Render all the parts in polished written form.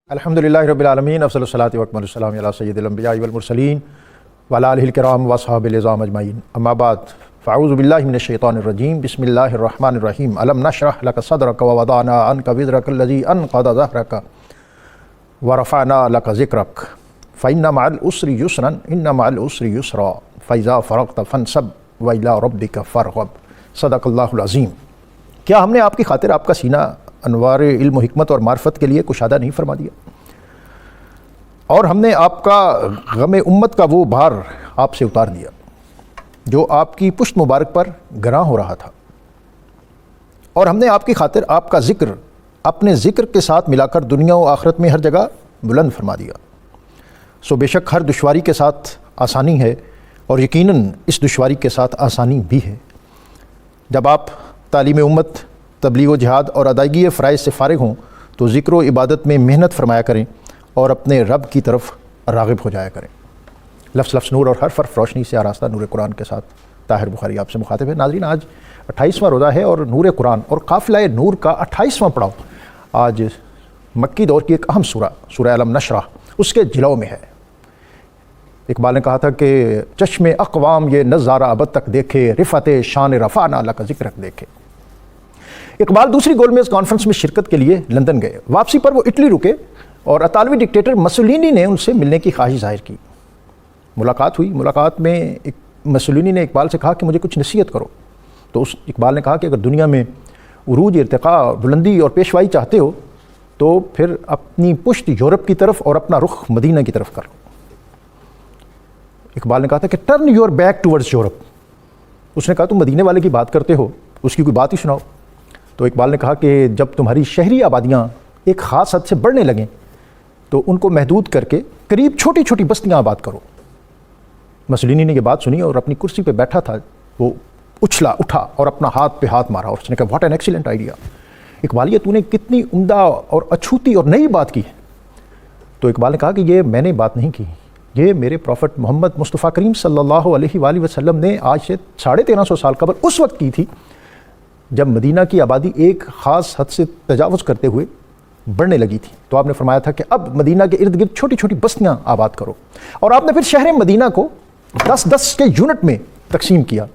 الحمدللہ رب العالمین افضل الصلاۃ واکمل السلام علی سید الانبیاء والمرسلین وعلی آلہ الکرام واصحابہ العظام اجمعین، اما بعد فاعوذ باللہ من الشیطان الرجیم، بسم اللہ الرحمن الرحیم۔ الم نشرح لک صدرک ووضعنا عنک وزرک الذی انقض ظہرک ورفعنا لک ذکرک فإن مع العسر یسرا ان مع العسر یسرا فإذا فرغت فانصب وإلی ربک فارغب۔ صدق اللہ العظیم۔ کیا ہم نے آپ کی خاطر آپ کا سینہ انوار علم و حکمت اور معرفت کے لیے کشادہ نہیں فرما دیا؟ اور ہم نے آپ کا غم امت کا وہ بھار آپ سے اتار دیا جو آپ کی پشت مبارک پر گراں ہو رہا تھا، اور ہم نے آپ کی خاطر آپ کا ذکر اپنے ذکر کے ساتھ ملا کر دنیا و آخرت میں ہر جگہ بلند فرما دیا۔ سو بے شک ہر دشواری کے ساتھ آسانی ہے، اور یقیناً اس دشواری کے ساتھ آسانی بھی ہے۔ جب آپ تعلیم امت، تبلیغ و جہاد اور ادائیگی فرائض سے فارغ ہوں تو ذکر و عبادت میں محنت فرمایا کریں اور اپنے رب کی طرف راغب ہو جایا کریں۔ لفظ لفظ نور اور حرف حرف روشنی سے آراستہ نور قرآن کے ساتھ طاہر بخاری آپ سے مخاطب ہے۔ ناظرین، آج 28واں روزہ ہے اور نور قرآن اور قافلہ نور کا 28واں پڑاؤ آج مکی دور کی ایک اہم سورہ الم نشرح اس کے جلو میں ہے۔ اقبال نے کہا تھا کہ چشم اقوام یہ نظارہ ابد تک دیکھے، رفعت شان رفعنا لک ذکرک دیکھے۔ اقبال دوسری گول میز کانفرنس میں شرکت کے لیے لندن گئے۔ واپسی پر وہ اٹلی رکے اور اطالوی ڈکٹیٹر مسولینی نے ان سے ملنے کی خواہش ظاہر کی۔ ملاقات ہوئی۔ ملاقات میں مسولینی نے اقبال سے کہا کہ مجھے کچھ نصیحت کرو، تو اقبال نے کہا کہ اگر دنیا میں عروج، ارتقاء، بلندی اور پیشوائی چاہتے ہو تو پھر اپنی پشت یورپ کی طرف اور اپنا رخ مدینہ کی طرف کرو۔ اقبال نے کہا تھا کہ turn your back towards Europe. اس نے کہا تم مدینے والے کی بات کرتے ہو، اس کی کوئی بات ہی سناؤ۔ تو اقبال نے کہا کہ جب تمہاری شہری آبادیاں ایک خاص حد سے بڑھنے لگیں تو ان کو محدود کر کے قریب چھوٹی چھوٹی بستیاں آباد کرو۔ مسولینی نے یہ بات سنی اور اپنی کرسی پہ بیٹھا تھا، وہ اٹھا اور اپنا ہاتھ پہ ہاتھ مارا اور اس نے کہا what an excellent idea. Iqbal, یہ تو نے کتنی عمدہ اور اچھوتی اور نئی بات کی ہے۔ تو اقبال نے کہا کہ یہ میں نے بات نہیں کی، یہ میرے پروفٹ محمد مصطفیٰ کریم صلی اللہ علیہ وآلہ وسلم نے آج سے 1350 سال قبل اس وقت کی تھی جب مدینہ کی آبادی ایک خاص حد سے تجاوز کرتے ہوئے بڑھنے لگی تھی۔ تو آپ نے فرمایا تھا کہ اب مدینہ کے ارد گرد چھوٹی چھوٹی بستیاں آباد کرو، اور آپ نے پھر شہر مدینہ کو 10 کے یونٹ میں تقسیم کیا،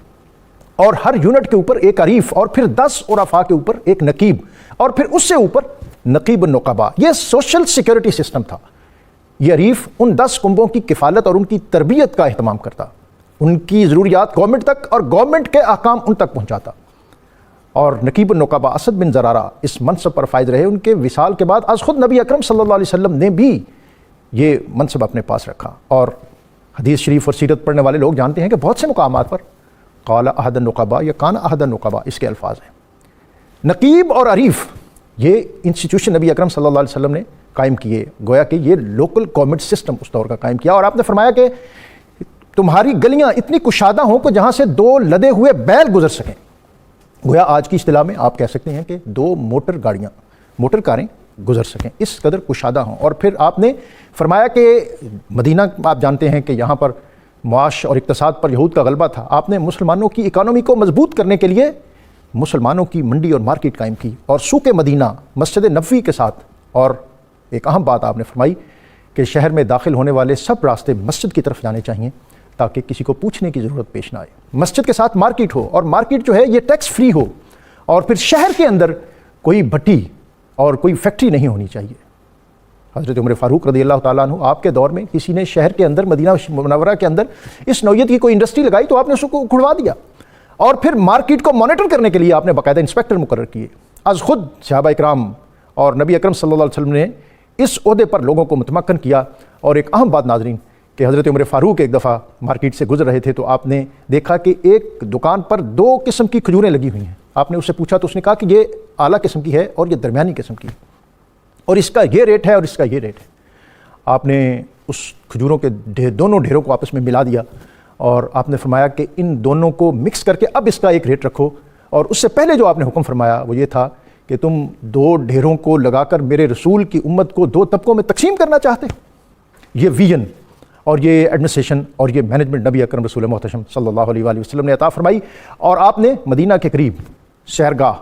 اور ہر یونٹ کے اوپر ایک عریف، اور پھر 10 عرفاء کے اوپر ایک نقیب، اور پھر اس سے اوپر نقیب النقباء۔ یہ سوشل سیکیورٹی سسٹم تھا۔ یہ عریف ان 10 کنبوں کی کفالت اور ان کی تربیت کا اہتمام کرتا، ان کی ضروریات گورنمنٹ تک اور گورنمنٹ کے احکام ان تک پہنچاتا۔ اور نقیب النقباء اسد بن زرارہ اس منصب پر فائز رہے۔ ان کے وصال کے بعد از خود نبی اکرم صلی اللہ علیہ وسلم نے بھی یہ منصب اپنے پاس رکھا، اور حدیث شریف اور سیرت پڑھنے والے لوگ جانتے ہیں کہ بہت سے مقامات پر قال احد النقباء یا کان احد النقباء اس کے الفاظ ہیں۔ نقیب اور عریف یہ انسٹیٹیوشن نبی اکرم صلی اللہ علیہ وسلم نے قائم کیے، گویا کہ یہ لوکل گورنمنٹ سسٹم اس دور کا قائم کیا۔ اور آپ نے فرمایا کہ تمہاری گلیاں اتنی کشادہ ہوں کہ جہاں سے 2 لدے ہوئے بیل گزر سکیں۔ گویا آج کی اصطلاح میں آپ کہہ سکتے ہیں کہ 2 موٹر کاریں گزر سکیں، اس قدر کشادہ ہوں۔ اور پھر آپ نے فرمایا کہ مدینہ آپ جانتے ہیں کہ یہاں پر معاش اور اقتصاد پر یہود کا غلبہ تھا۔ آپ نے مسلمانوں کی اکانومی کو مضبوط کرنے کے لیے مسلمانوں کی منڈی اور مارکیٹ قائم کی، اور سوق مدینہ مسجد نبوی کے ساتھ۔ اور ایک اہم بات آپ نے فرمائی کہ شہر میں داخل ہونے والے سب راستے مسجد کی طرف جانے چاہیے تاکہ کسی کو پوچھنے کی ضرورت پیش نہ آئے۔ مسجد کے ساتھ مارکیٹ ہو، اور مارکیٹ جو ہے یہ ٹیکس فری ہو، اور پھر شہر کے اندر کوئی بھٹی اور کوئی فیکٹری نہیں ہونی چاہیے۔ حضرت عمر فاروق رضی اللہ تعالیٰ عنہ آپ کے دور میں کسی نے شہر کے اندر، مدینہ منورہ کے اندر اس نوعیت کی کوئی انڈسٹری لگائی تو آپ نے اس کو کھڑوا دیا، اور پھر مارکیٹ کو مانیٹر کرنے کے لیے آپ نے باقاعدہ انسپیکٹر مقرر کیے۔ از خود صحابہ اکرام اور نبی اکرم صلی اللہ علیہ وسلم نے اس عہدے پر لوگوں کو متمکن کیا۔ اور ایک اہم بات ناظرین کہ حضرت عمر فاروق ایک دفعہ مارکیٹ سے گزر رہے تھے تو آپ نے دیکھا کہ ایک دکان پر 2 قسم کی کھجوریں لگی ہوئی ہیں۔ آپ نے اس سے پوچھا تو اس نے کہا کہ یہ اعلیٰ قسم کی ہے اور یہ درمیانی قسم کی ہے، اور اس کا یہ ریٹ ہے اور اس کا یہ ریٹ ہے۔ آپ نے اس کھجوروں کے دونوں ڈھیروں کو آپس میں ملا دیا، اور آپ نے فرمایا کہ ان دونوں کو مکس کر کے اب اس کا ایک ریٹ رکھو۔ اور اس سے پہلے جو آپ نے حکم فرمایا وہ یہ تھا کہ تم 2 ڈھیروں کو لگا کر میرے رسول کی امت کو 2 طبقوں میں تقسیم کرنا چاہتے۔ یہ ویژن اور یہ ایڈمنسٹریشن اور یہ مینجمنٹ نبی اکرم رسول محتشم صلی اللہ علیہ وآلہ وسلم نے عطا فرمائی، اور آپ نے مدینہ کے قریب سیرگاہ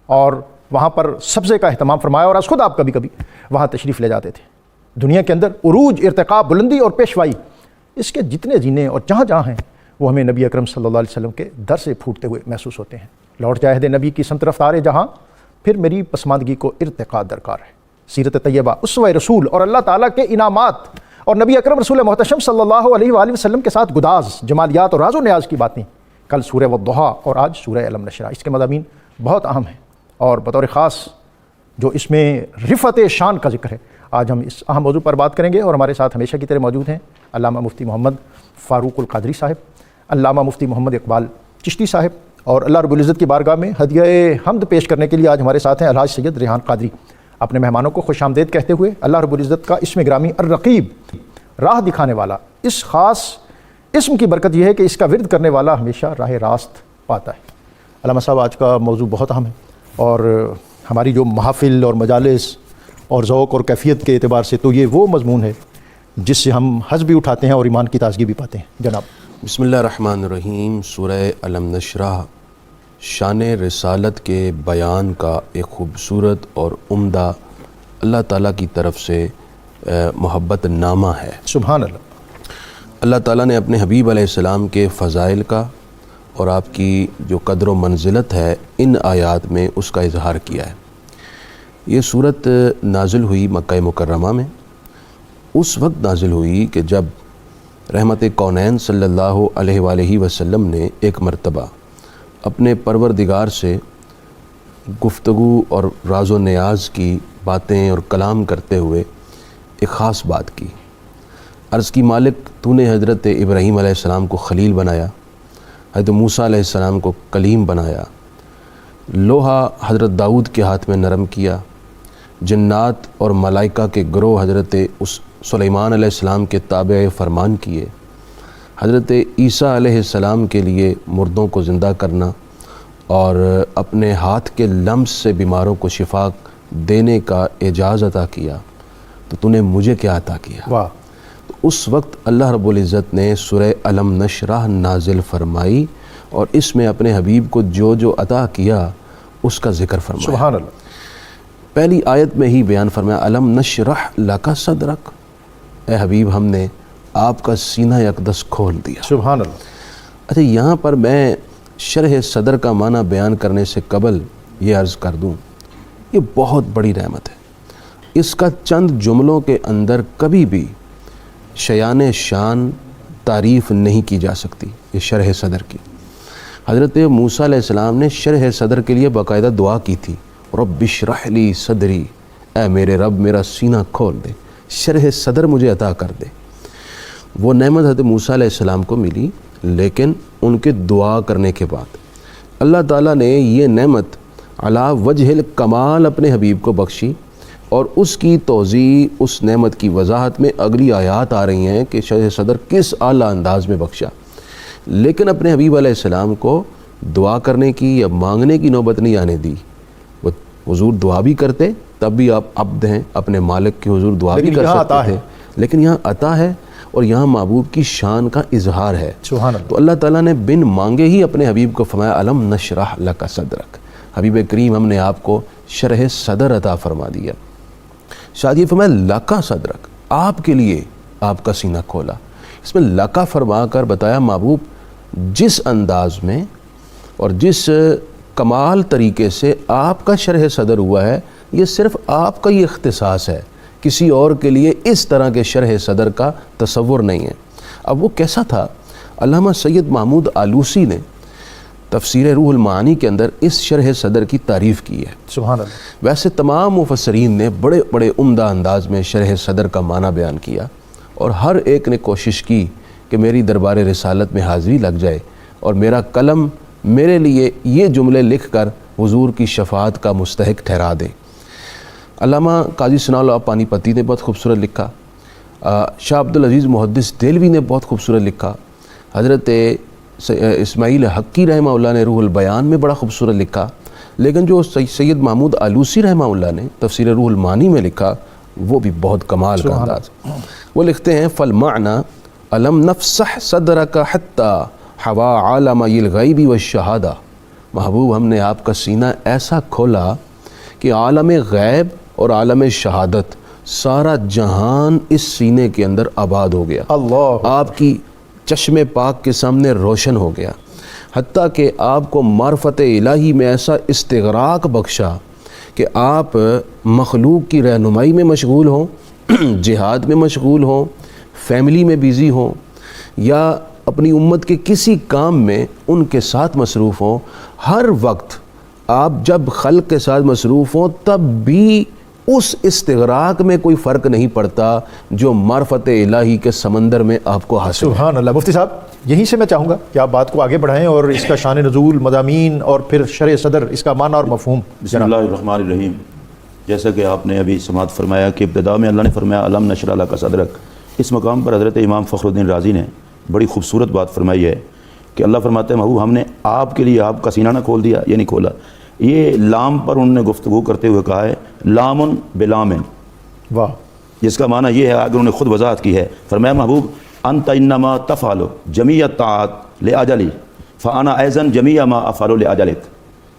اور وہاں پر سبزے کا اہتمام فرمایا، اور از خود آپ کبھی کبھی وہاں تشریف لے جاتے تھے۔ دنیا کے اندر عروج، ارتقاء، بلندی اور پیشوائی، اس کے جتنے جینے اور جہاں جہاں ہیں وہ ہمیں نبی اکرم صلی اللہ علیہ وسلم کے در سے پھوٹتے ہوئے محسوس ہوتے ہیں۔ لوٹ جائے عہد نبی کی سمت رفتار جہاں، پھر میری پسماندگی کو ارتقاء درکار ہے۔ سیرت طیبہ، اسوہ رسول اور اللہ تعالیٰ کے انعامات اور نبی اکرم رسول محتشم صلی اللہ علیہ وآلہ وسلم کے ساتھ گداز، جمالیات اور راز و نیاز کی باتیں، کل سورہ والضحیٰ اور آج سورہ علم نشرح، اس کے مضامین بہت اہم ہیں اور بطور خاص جو اس میں رفعت شان کا ذکر ہے، آج ہم اس اہم موضوع پر بات کریں گے۔ اور ہمارے ساتھ ہمیشہ کی طرح موجود ہیں علامہ مفتی محمد فاروق القادری صاحب، علامہ مفتی محمد اقبال چشتی صاحب، اور اللہ رب العزت کی بارگاہ میں ہدیہ حمد پیش کرنے کے لیے آج ہمارے ساتھ ہیں الحاج سید ریحان قادری۔ اپنے مہمانوں کو خوش آمدید کہتے ہوئے اللہ رب العزت کا اسم گرامی الرقیب، راہ دکھانے والا، اس خاص اسم کی برکت یہ ہے کہ اس کا ورد کرنے والا ہمیشہ راہ راست پاتا ہے۔ علامہ صاحب، آج کا موضوع بہت اہم ہے اور ہماری جو محافل اور مجالس اور ذوق اور کیفیت کے اعتبار سے تو یہ وہ مضمون ہے جس سے ہم حظ بھی اٹھاتے ہیں اور ایمان کی تازگی بھی پاتے ہیں۔ جناب بسم اللہ الرحمن الرحیم۔ سورہ علم نشرح شان رسالت کے بیان کا ایک خوبصورت اور عمدہ اللہ تعالیٰ کی طرف سے محبت نامہ ہے۔ سبحان اللہ۔ اللہ تعالیٰ نے اپنے حبیب علیہ السلام کے فضائل کا اور آپ کی جو قدر و منزلت ہے ان آیات میں اس کا اظہار کیا ہے۔ یہ صورت نازل ہوئی مکہ مکرمہ میں، اس وقت نازل ہوئی کہ جب رحمت کونین صلی اللہ علیہ وآلہ وسلم نے ایک مرتبہ اپنے پروردگار سے گفتگو اور راز و نیاز کی باتیں اور کلام کرتے ہوئے ایک خاص بات کی۔ عرض کی مالک تو نے حضرت ابراہیم علیہ السلام کو خلیل بنایا، حضرت موسیٰ علیہ السلام کو کلیم بنایا، لوہا حضرت داؤد کے ہاتھ میں نرم کیا، جنات اور ملائکہ کے گروہ حضرت سلیمان علیہ السلام کے تابع فرمان کیے، حضرت عیسیٰ علیہ السلام کے لیے مردوں کو زندہ کرنا اور اپنے ہاتھ کے لمس سے بیماروں کو شفا دینے کا اعجاز عطا کیا، تو نے مجھے کیا عطا کیا؟ واہ۔ تو اس وقت اللہ رب العزت نے سورہ علم نشرح نازل فرمائی اور اس میں اپنے حبیب کو جو جو عطا کیا اس کا ذکر فرمایا۔ سبحان اللہ۔ پہلی آیت میں ہی بیان فرمایا علم نشرح لک صدرک، اے حبیب ہم نے آپ کا سینہ اقدس کھول دیا۔ سبحان اللہ۔ اچھا، یہاں پر میں شرح صدر کا معنی بیان کرنے سے قبل یہ عرض کر دوں، یہ بہت بڑی رحمت ہے۔ اس کا چند جملوں کے اندر کبھی بھی شیان شان تعریف نہیں کی جا سکتی یہ شرح صدر کی۔ حضرت موسیٰ علیہ السلام نے شرح صدر کے لیے باقاعدہ دعا کی تھی، رب اشرح لی صدری، اے میرے رب میرا سینہ کھول دے، شرح صدر مجھے عطا کر دے۔ وہ نعمت حضرت موسیٰ علیہ السلام کو ملی، لیکن ان کے دعا کرنے کے بعد اللہ تعالیٰ نے یہ نعمت علی وجہ الکمال اپنے حبیب کو بخشی، اور اس کی توضیح، اس نعمت کی وضاحت میں اگلی آیات آ رہی ہیں کہ شرح صدر کس اعلیٰ انداز میں بخشا۔ لیکن اپنے حبیب علیہ السلام کو دعا کرنے کی یا مانگنے کی نوبت نہیں آنے دی۔ وہ حضور دعا بھی کرتے، تب بھی آپ عبد ہیں، اپنے مالک کے حضور دعا بھی کر سکتے تھے، لیکن یہاں عطا ہے اور یہاں محبوب کی شان کا اظہار ہے۔ سبحان اللہ۔ تو اللہ تعالیٰ نے بن مانگے ہی اپنے حبیب کو فرمایا علم نشرح لک صدرک، حبیب کریم ہم نے آپ کو شرح صدر عطا فرما دیا۔ شاید یہ فرمایا لکا صدرک، آپ کے لیے آپ کا سینہ کھولا۔ اس میں لکا فرما کر بتایا محبوب جس انداز میں اور جس کمال طریقے سے آپ کا شرح صدر ہوا ہے، یہ صرف آپ کا ہی اختصاص ہے، کسی اور کے لیے اس طرح کے شرح صدر کا تصور نہیں ہے۔ اب وہ کیسا تھا؟ علامہ سید محمود آلوسی نے تفسیر روح المعانی کے اندر اس شرح صدر کی تعریف کی ہے۔ سبحان اللہ۔ ویسے تمام مفسرین نے بڑے بڑے عمدہ انداز میں شرح صدر کا معنی بیان کیا، اور ہر ایک نے کوشش کی کہ میری دربار رسالت میں حاضری لگ جائے اور میرا قلم میرے لیے یہ جملے لکھ کر حضور کی شفاعت کا مستحق ٹھہرا دے۔ علامہ قاضی ثناء اللہ پانی پتی نے بہت خوبصورت لکھا، شاہ عبدالعزیز محدث دہلوی نے بہت خوبصورت لکھا، حضرت اسماعیل حقی رحمہ اللہ نے روح البیان میں بڑا خوبصورت لکھا، لیکن جو سید محمود آلوسی رحمہ اللہ نے تفسیر روح المعانی میں لکھا وہ بھی بہت کمال کا انداز۔ وہ لکھتے ہیں فالمعنی علم نفسح صدرک حتی حوا عالم الغیب والشہادہ، محبوب ہم نے آپ کا سینہ ایسا کھولا کہ عالم غیب اور عالم شہادت سارا جہان اس سینے کے اندر آباد ہو گیا، اللہ، آپ کی چشم پاک کے سامنے روشن ہو گیا، حتیٰ کہ آپ کو معرفت الہی میں ایسا استغراق بخشا کہ آپ مخلوق کی رہنمائی میں مشغول ہوں، جہاد میں مشغول ہوں، فیملی میں بیزی ہوں، یا اپنی امت کے کسی کام میں ان کے ساتھ مصروف ہوں، ہر وقت آپ جب خلق کے ساتھ مصروف ہوں تب بھی اس استغراق میں کوئی فرق نہیں پڑتا جو معرفت الہی کے سمندر میں آپ کو حاصل ہے۔ سبحان اللہ۔ مفتی صاحب، یہیں سے میں چاہوں گا کہ آپ بات کو آگے بڑھائیں اور اس کا شان نزول، مضامین اور پھر شرح صدر، اس کا معنی اور مفہوم۔ بسم اللہ الرحمن الرحیم۔ جیسا کہ آپ نے ابھی سماعت فرمایا کہ ابتدا میں اللہ نے فرمایا الم نشرح لک صدرک، اس مقام پر حضرت امام فخر الدین رازی نے بڑی خوبصورت بات فرمائی ہے کہ اللہ فرماتے ہیں محبوب ہم نے آپ کے لیے آپ کا سینہ نہ کھول دیا، یہ نہیں کھولا۔ یہ لام پر انہوں نے گفتگو کرتے ہوئے کہا ہے لامن بلامن، واہ، جس کا معنی یہ ہے، اگر انہوں نے خود وضاحت کی ہے، فرمایا محبوب انت انما تفعل جمیع الطاعات لاجلی فانا ایضا جمیع ما افعل لاجلک۔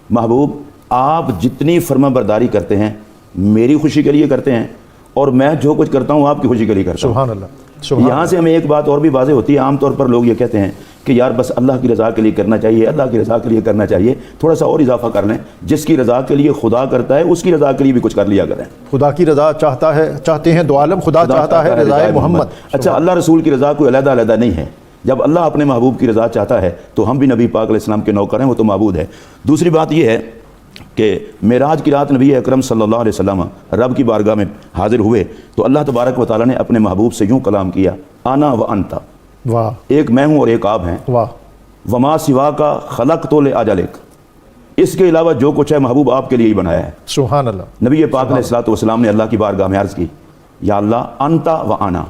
محبوب آپ جتنی فرما برداری کرتے ہیں میری خوشی کے لیے کرتے ہیں، اور میں جو کچھ کرتا ہوں آپ کی خوشی کے لیے کرتا ہوں۔ سبحان اللہ، سبحان یہاں سے ہمیں ایک بات اور بھی واضح ہوتی ہے، عام طور پر لوگ یہ کہتے ہیں کہ یار بس اللہ کی رضا کے لیے کرنا چاہیے، اللہ کی رضا کے لیے کرنا چاہیے، تھوڑا سا اور اضافہ کر لیں، جس کی رضا کے لیے خدا کرتا ہے اس کی رضا کے لیے بھی کچھ کر لیا کریں۔ خدا کی رضا چاہتے ہیں دو عالم، خدا چاہتا ہے رضا محمد۔ اچھا، اللہ رسول کی رضا کوئی علیحدہ علیحدہ نہیں ہے، جب اللہ اپنے محبوب کی رضا چاہتا ہے تو ہم بھی نبی پاک علیہ السلام کے نوکر ہیں، وہ تو معبود ہے۔ دوسری بات یہ ہے کہ معراج کی رات نبی اکرم صلی اللہ علیہ وسلم رب کی بارگاہ میں حاضر ہوئے تو اللہ تبارک و تعالیٰ نے اپنے محبوب سے یوں کلام کیا، انا و انتا، واہ، ایک میں ہوں اور ایک آپ ہیں، واہ، وما سوا کا خلق تو لے اجلک، اس کے علاوہ جو کچھ ہے محبوب آپ کے لیے ہی بنایا ہے۔ سبحان اللہ۔ نبی پاک علیہ الصلوۃ والسلام نے اللہ کی بارگاہ میں عرض کی، یا اللہ انتا و انا،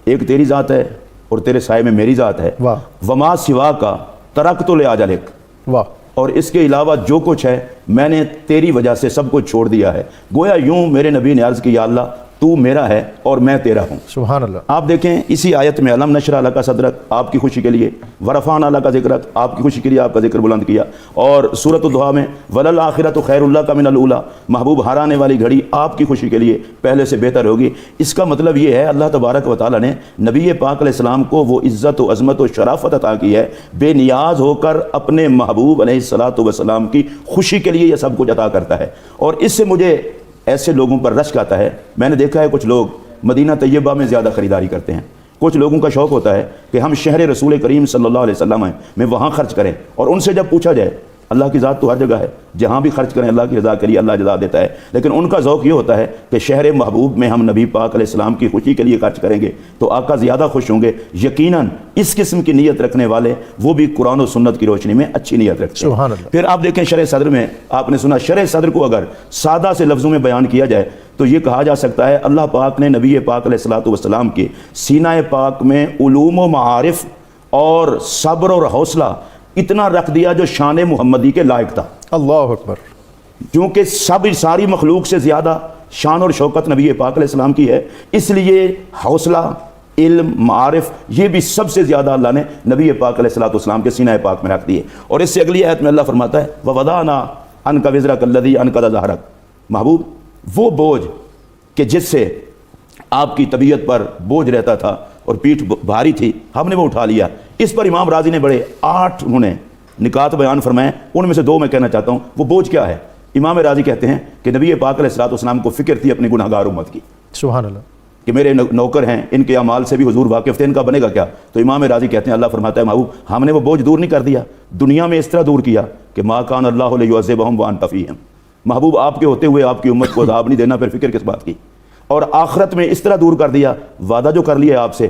ایک تیری ذات ہے اور تیرے سائے میں میری ذات ہے، واہ، وما سوا کا ترکت لے اجلک، واہ، اور اس کے علاوہ جو کچھ ہے میں نے تیری وجہ سے سب کچھ چھوڑ دیا ہے۔ گویا یوں میرے نبی نے عرض کی، یا اللہ تو میرا ہے اور میں تیرا ہوں۔ سبحان اللہ۔ آپ دیکھیں اسی آیت میں الم نشرح لک صدرک آپ کی خوشی کے لیے، ورفعنا لک ذکرک آپ کی خوشی کے لیے آپ کا ذکر بلند کیا، اور سورۃ الضحیٰ میں وللآخرۃ خیر لک من الاولیٰ، محبوب ہر آنے والی گھڑی آپ کی خوشی کے لیے پہلے سے بہتر ہوگی۔ اس کا مطلب یہ ہے اللہ تبارک و تعالیٰ نے نبی پاک علیہ السلام کو وہ عزت و عظمت و شرافت عطا کی ہے، بے نیاز ہو کر اپنے محبوب علیہ الصلوۃ والسلام کی خوشی کے لیے یہ سب کچھ عطا کرتا ہے۔ اور اس سے مجھے ایسے لوگوں پر رشک آتا ہے، میں نے دیکھا ہے کچھ لوگ مدینہ طیبہ میں زیادہ خریداری کرتے ہیں، کچھ لوگوں کا شوق ہوتا ہے کہ ہم شہر رسول کریم صلی اللہ علیہ وسلم میں وہاں خرچ کریں، اور ان سے جب پوچھا جائے اللہ کی ذات تو ہر جگہ ہے، جہاں بھی خرچ کریں اللہ کی رضا کے لیے اللہ جزا دیتا ہے، لیکن ان کا ذوق یہ ہوتا ہے کہ شہر محبوب میں ہم نبی پاک علیہ السلام کی خوشی کے لیے خرچ کریں گے تو آقا زیادہ خوش ہوں گے۔ یقیناً اس قسم کی نیت رکھنے والے وہ بھی قرآن و سنت کی روشنی میں اچھی نیت رکھتے ہیں۔ سبحان اللہ۔ پھر آپ دیکھیں شرح صدر میں آپ نے سنا، شرح صدر کو اگر سادہ سے لفظوں میں بیان کیا جائے تو یہ کہا جا سکتا ہے اللہ پاک نے نبی پاک علیہ الصلوۃ والسلام کے سینہ پاک میں علوم و معارف اور صبر اور حوصلہ اتنا رکھ دیا جو شان محمدی کے لائق تھا، اللہ اکبر۔ کیونکہ ساری مخلوق سے زیادہ شان اور شوکت نبی پاک علیہ السلام کی ہے، اس لیے حوصلہ، علم، معارف یہ بھی سب سے زیادہ اللہ نے نبی پاک علیہ الصلوۃ والسلام کے سینہ پاک میں رکھ دیے۔ اور اس سے اگلی آیت میں اللہ فرماتا ہے وَوَضَعْنَا عَنْكَ وِزْرَكَ الَّذِي أَنقَضَ ظَهْرَكَ، محبوب وہ بوجھ کہ جس سے آپ کی طبیعت پر بوجھ رہتا تھا اور پیٹھ بھاری تھی ہم نے وہ اٹھا لیا۔ اس پر امام راضی نے بڑے 8 انہوں نے نکات بیان فرمائے، ان میں سے 2 میں کہنا چاہتا ہوں۔ وہ بوجھ کیا ہے؟ امام راضی کہتے ہیں کہ نبی پاک علیہ الصلوۃ والسلام کو فکر تھی اپنی گناہگار امت کی، سبحان اللہ، کہ میرے نوکر ہیں، ان کے اعمال سے بھی حضور واقف تھے، ان کا بنے گا کیا؟ تو امام راضی کہتے ہیں اللہ فرماتا ہے محبوب ہم نے وہ بوجھ دور نہیں کر دیا، دنیا میں اس طرح دور کیا کہ ما کان اللہ لیعذبہم وانت فیہم، محبوب آپ کے ہوتے ہوئے آپ کی امت کو عذاب نہیں دینا، پھر فکر کس بات کی؟ اور آخرت میں اس طرح دور کر دیا، وعدہ جو کر لیا آپ سے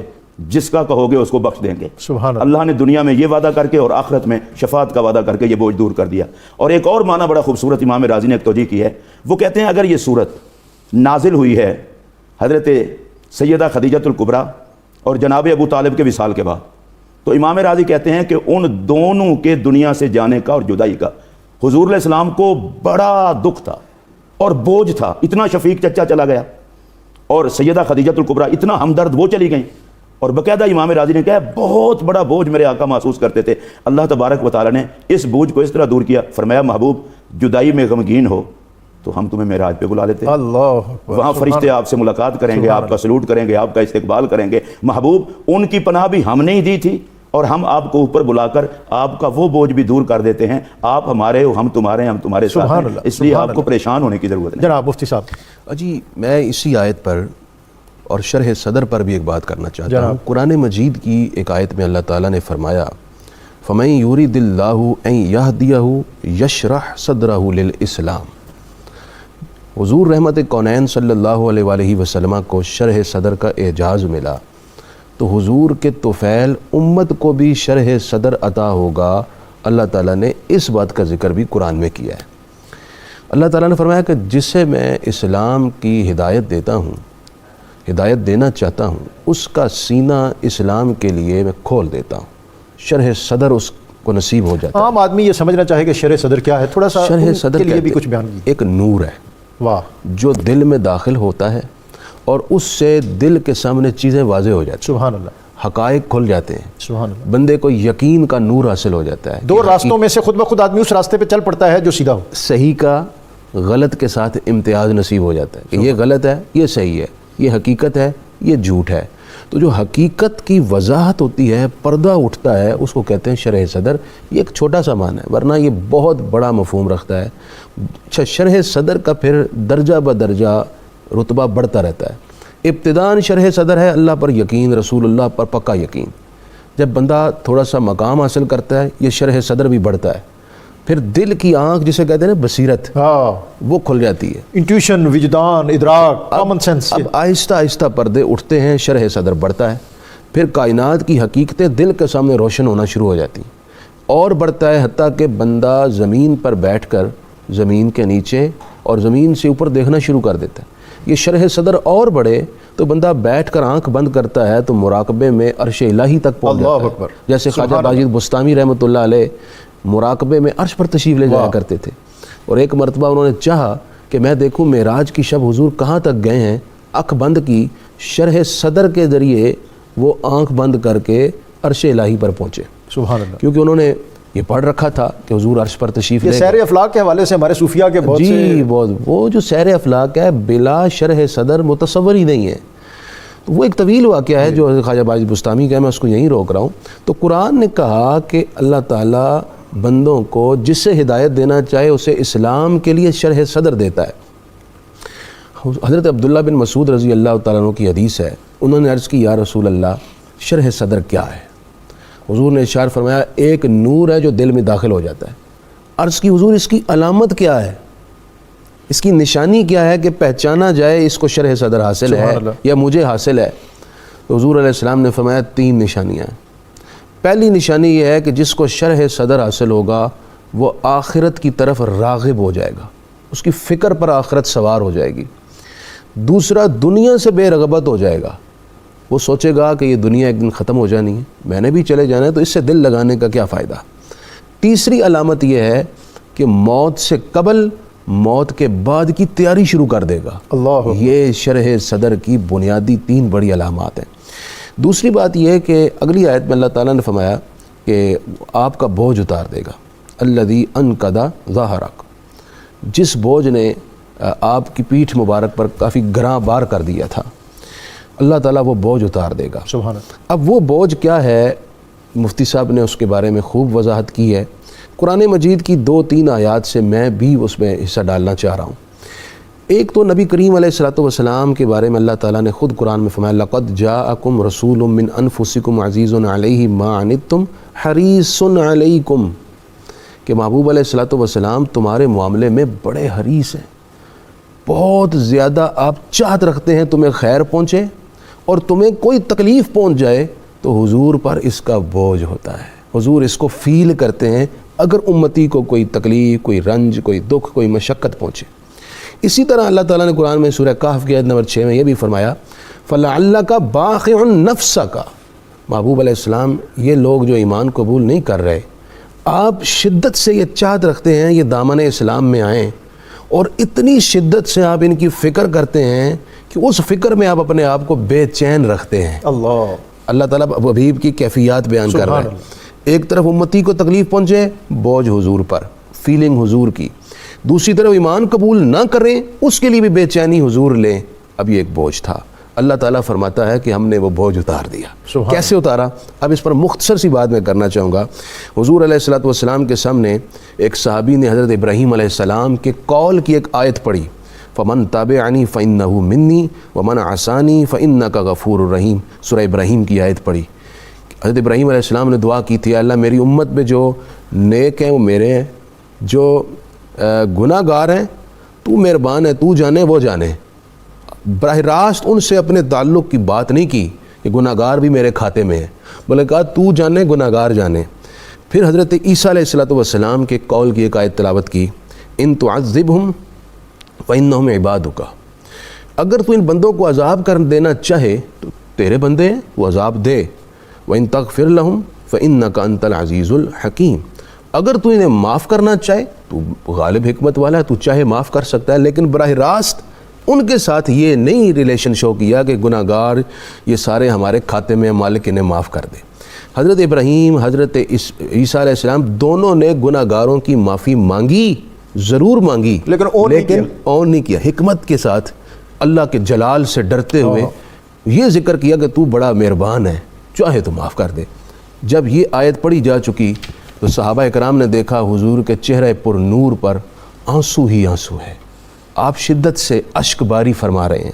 جس کا کہو گے اس کو بخش دیں گے۔ سبحان اللہ۔ اللہ نے دنیا میں یہ وعدہ کر کے اور آخرت میں شفاعت کا وعدہ کر کے یہ بوجھ دور کر دیا۔ اور ایک اور معنی بڑا خوبصورت امام راضی نے ایک توجیہ کی ہے، وہ کہتے ہیں اگر یہ صورت نازل ہوئی ہے حضرت سیدہ خدیجۃ الکبریٰ اور جناب ابو طالب کے وصال کے بعد، تو امام راضی کہتے ہیں کہ ان دونوں کے دنیا سے جانے کا اور جدائی کا حضور علیہ السلام کو بڑا دکھ تھا اور بوجھ تھا، اتنا شفیق چچا چلا گیا اور سیدہ خدیجۃ الکبریٰ اتنا ہمدرد وہ چلی گئیں، اور باقاعدہ امام راضی نے کہا بہت بڑا بوجھ میرے آقا محسوس کرتے تھے۔ اللہ تبارک و تعالیٰ نے اس بوجھ کو اس طرح دور کیا، فرمایا محبوب جدائی میں غمگین ہو تو ہم تمہیں معراج پہ بلا لیتے ہیں. اللہ اکبر. وہاں فرشتے آپ سے ملاقات کریں گے, آپ کا سلوٹ کریں گے, آپ کا استقبال کریں گے. محبوب ان کی پناہ بھی ہم نے ہی دی تھی, اور ہم آپ کو اوپر بلا کر آپ کا وہ بوجھ بھی دور کر دیتے ہیں. آپ ہمارے ہو, ہم تمہارے ہیں, ہم تمہارے ساتھ سبحان ہیں, اللہ, اس لیے سبحان آپ کو اللہ. پریشان ہونے کی ضرورت نہیں. جناب مفتی صاحب. جی میں اسی آیت پر اور شرح صدر پر بھی ایک بات کرنا چاہتا ہوں. قرآن مجید کی ایک آیت میں اللہ تعالیٰ نے فرمایا فَمَن يُرِدِ اللَّهُ أَن يَهْدِيَهُ يَشْرَحْ صَدْرَهُ لِلْإِسْلَامِ. حضور رحمت کونین صلی اللہ علیہ وآلہ وسلم کو شرح صدر کا اعجاز ملا, تو حضور کے طفیل امت کو بھی شرح صدر عطا ہوگا. اللہ تعالیٰ نے اس بات کا ذکر بھی قرآن میں کیا ہے. اللہ تعالیٰ نے فرمایا کہ جسے میں اسلام کی ہدایت دیتا ہوں, ہدایت دینا چاہتا ہوں, اس کا سینہ اسلام کے لیے میں کھول دیتا ہوں. شرح صدر اس کو نصیب ہو جاتا ہے. عام آدمی یہ سمجھنا چاہے کہ شرح صدر کیا ہے, تھوڑا سا شرح ان صدر کے لیے بھی کہتے کچھ بیان ہیں کیجیے. ایک نور ہے واہ. جو دل میں داخل ہوتا ہے اور اس سے دل کے سامنے چیزیں واضح ہو جاتی ہیں, سبحان اللہ, حقائق کھل جاتے ہیں, سبحان اللہ. بندے کو یقین کا نور حاصل ہو جاتا ہے. دو راستوں میں سے خود بخود آدمی اس راستے پہ چل پڑتا ہے جو سیدھا ہو. صحیح کا غلط کے ساتھ امتیاز نصیب ہو جاتا ہے کہ یہ غلط ہے, یہ صحیح ہے, یہ حقیقت ہے, یہ جھوٹ ہے. تو جو حقیقت کی وضاحت ہوتی ہے, پردہ اٹھتا ہے, اس کو کہتے ہیں شرح صدر. یہ ایک چھوٹا سا معنی ہے, ورنہ یہ بہت بڑا مفہوم رکھتا ہے. اچھا, شرح صدر کا پھر درجہ بدرجہ رتبہ بڑھتا رہتا ہے. ابتداءً شرح صدر ہے اللہ پر یقین, رسول اللہ پر پکا یقین. جب بندہ تھوڑا سا مقام حاصل کرتا ہے, یہ شرح صدر بھی بڑھتا ہے. پھر دل کی آنکھ جسے کہتے ہیں نا بصیرت, ہاں, وہ کھل جاتی ہے. انٹیوشن, وجدان, ادراک, کامن سینس. اب آہستہ آہستہ پردے اٹھتے ہیں, شرح صدر بڑھتا ہے. پھر کائنات کی حقیقتیں دل کے سامنے روشن ہونا شروع ہو جاتی ہیں, اور بڑھتا ہے حتیٰ کہ بندہ زمین پر بیٹھ کر زمین کے نیچے اور زمین سے اوپر دیکھنا شروع کر دیتا ہے. یہ شرح صدر اور بڑھے تو بندہ بیٹھ کر آنکھ بند کرتا ہے تو مراقبے میں عرش الہی تک پہنچ جاتا ہے. اللہ اکبر. جیسے خواجہ باجد بستامی رحمۃ اللہ علیہ مراقبے میں عرش پر تشریف لے جایا کرتے تھے, اور ایک مرتبہ انہوں نے چاہا کہ میں دیکھوں معراج کی شب حضور کہاں تک گئے ہیں. آنکھ بند کی, شرح صدر کے ذریعے وہ آنکھ بند کر کے عرش الہی پر پہنچے. سبحان اللہ. کیونکہ انہوں نے یہ پڑھ رکھا تھا کہ حضور عرش پر تشریف یہ لے سیر افلاق کے حوالے سے ہمارے صوفیہ کے بہت سے جی بہت, وہ جو سیر افلاق ہے بلا شرح صدر متصور ہی نہیں ہے. تو وہ ایک طویل واقعہ ہے جو خواجہ باجد بستامی کا ہے, میں اس کو یہیں روک رہا ہوں. تو قرآن نے کہا کہ اللہ تعالیٰ بندوں کو جس سے ہدایت دینا چاہے اسے اسلام کے لیے شرح صدر دیتا ہے. حضرت عبداللہ بن مسعود رضی اللہ تعالیٰ عنہ کی حدیث ہے, انہوں نے عرض کی یا رسول اللہ شرح صدر کیا ہے؟ حضور نے ارشاد فرمایا ایک نور ہے جو دل میں داخل ہو جاتا ہے. عرض کی حضور اس کی علامت کیا ہے, اس کی نشانی کیا ہے کہ پہچانا جائے اس کو شرح صدر حاصل ہے یا مجھے حاصل ہے؟ تو حضور علیہ السلام نے فرمایا 3 نشانیاں ہیں. پہلی نشانی یہ ہے کہ جس کو شرح صدر حاصل ہوگا وہ آخرت کی طرف راغب ہو جائے گا, اس کی فکر پر آخرت سوار ہو جائے گی. دوسرا, دنیا سے بے رغبت ہو جائے گا, وہ سوچے گا کہ یہ دنیا ایک دن ختم ہو جانی ہے, میں نے بھی چلے جانا ہے, تو اس سے دل لگانے کا کیا فائدہ. تیسری علامت یہ ہے کہ موت سے قبل موت کے بعد کی تیاری شروع کر دے گا. اللہ, یہ شرح صدر کی بنیادی 3 بڑی علامات ہیں. دوسری بات یہ ہے کہ اگلی آیت میں اللہ تعالیٰ نے فرمایا کہ آپ کا بوجھ اتار دے گا. الذی انقض ظہرک, جس بوجھ نے آپ کی پیٹھ مبارک پر کافی گراں بار کر دیا تھا, اللہ تعالیٰ وہ بوجھ اتار دے گا. سبحان اللہ. اب وہ بوجھ کیا ہے, مفتی صاحب نے اس کے بارے میں خوب وضاحت کی ہے. قرآن مجید کی 2-3 آیات سے میں بھی اس میں حصہ ڈالنا چاہ رہا ہوں. ایک تو نبی کریم علیہ الصلوۃ والسلام کے بارے میں اللہ تعالیٰ نے خود قرآن میں فرمایا لقد جاءکم رسول من انفسکم عزیز علیہ ما عنتم حریص علیکم, کہ محبوب علیہ الصلوۃ والسلام تمہارے معاملے میں بڑے حریص ہیں, بہت زیادہ آپ چاہت رکھتے ہیں تمہیں خیر پہنچے, اور تمہیں کوئی تکلیف پہنچ جائے تو حضور پر اس کا بوجھ ہوتا ہے, حضور اس کو فیل کرتے ہیں اگر امتی کو کوئی تکلیف, کوئی رنج, کوئی دکھ, کوئی مشقت پہنچے. اسی طرح اللہ تعالیٰ نے قرآن میں سورہ کہف کی آیت نمبر 6 میں یہ بھی فرمایا فَلَعَلَّكَ بَاخِعٌ نَفْسَكَ, محبوب علیہ السلام یہ لوگ جو ایمان قبول نہیں کر رہے, آپ شدت سے یہ چاہت رکھتے ہیں یہ دامن اسلام میں آئیں, اور اتنی شدت سے آپ ان کی فکر کرتے ہیں کہ اس فکر میں آپ اپنے آپ کو بے چین رکھتے ہیں. اللہ تعالیٰ حبیب کی کیفیات بیان کر رہا ہے. ایک طرف امتی کو تکلیف پہنچے, بوجھ حضور پر, فیلنگ حضور کی. دوسری طرف ایمان قبول نہ کریں اس کے لیے بھی بے چینی حضور لیں. اب یہ ایک بوجھ تھا. اللہ تعالیٰ فرماتا ہے کہ ہم نے وہ بوجھ اتار دیا. کیسے اتارا؟ اب اس پر مختصر سی بات میں کرنا چاہوں گا. حضور علیہ الصلوۃ والسلام کے سامنے ایک صحابی نے حضرت ابراہیم علیہ السلام کے قول کی ایک آیت پڑھی. فمن تابعنی فإنہ منی ومن عصانی فإنک غفور الرحیم. سورہ ابراہیم کی آیت پڑھی. حضرت ابراہیم علیہ السلام نے دعا کی تھی، اللہ میری امت میں جو نیک ہیں وہ میرے ہیں، جو گناہ گار ہیں تو مہربان ہے، تو جانے وہ جانے. براہ راست ان سے اپنے تعلق کی بات نہیں کی کہ گناہ گار بھی میرے کھاتے میں ہے، بلکہ کہا تو جانے گناہ گار جانے. پھر حضرت عیسیٰ علیہ الصلوۃ والسلام کے قول کی ایک آیت تلاوت کی، ان تعذبہم فإنہم عبادک. اگر تو ان بندوں کو عذاب کر دینا چاہے تو تیرے بندے ہیں، وہ عذاب دے. وَإِن تَغْفِرْ لَهُمْ فَإِنَّكَ أَنْتَ الْعَزِيزُ الْحَكِيمُ. اگر تو انہیں معاف کرنا چاہے تو غالب حکمت والا ہے، تو چاہے معاف کر سکتا ہے. لیکن براہ راست ان کے ساتھ یہ نہیں ریلیشن شو کیا کہ گناہ گار یہ سارے ہمارے کھاتے میں، مالک انہیں معاف کر دے. حضرت ابراہیم، حضرت عیسیٰ علیہ السلام دونوں نے گناہ گاروں کی معافی مانگی، ضرور مانگی، لیکن اون نہیں کیا. حکمت کے ساتھ اللہ کے جلال سے ڈرتے ہوئے یہ ذکر کیا کہ تو بڑا مہربان ہے، چاہے تو معاف کر دے. جب یہ آیت پڑھی جا چکی تو صحابہ اکرام نے دیکھا حضور کے چہرے پر نور پر آنسو ہی آنسو ہے. آپ شدت سے اشک باری فرما رہے ہیں.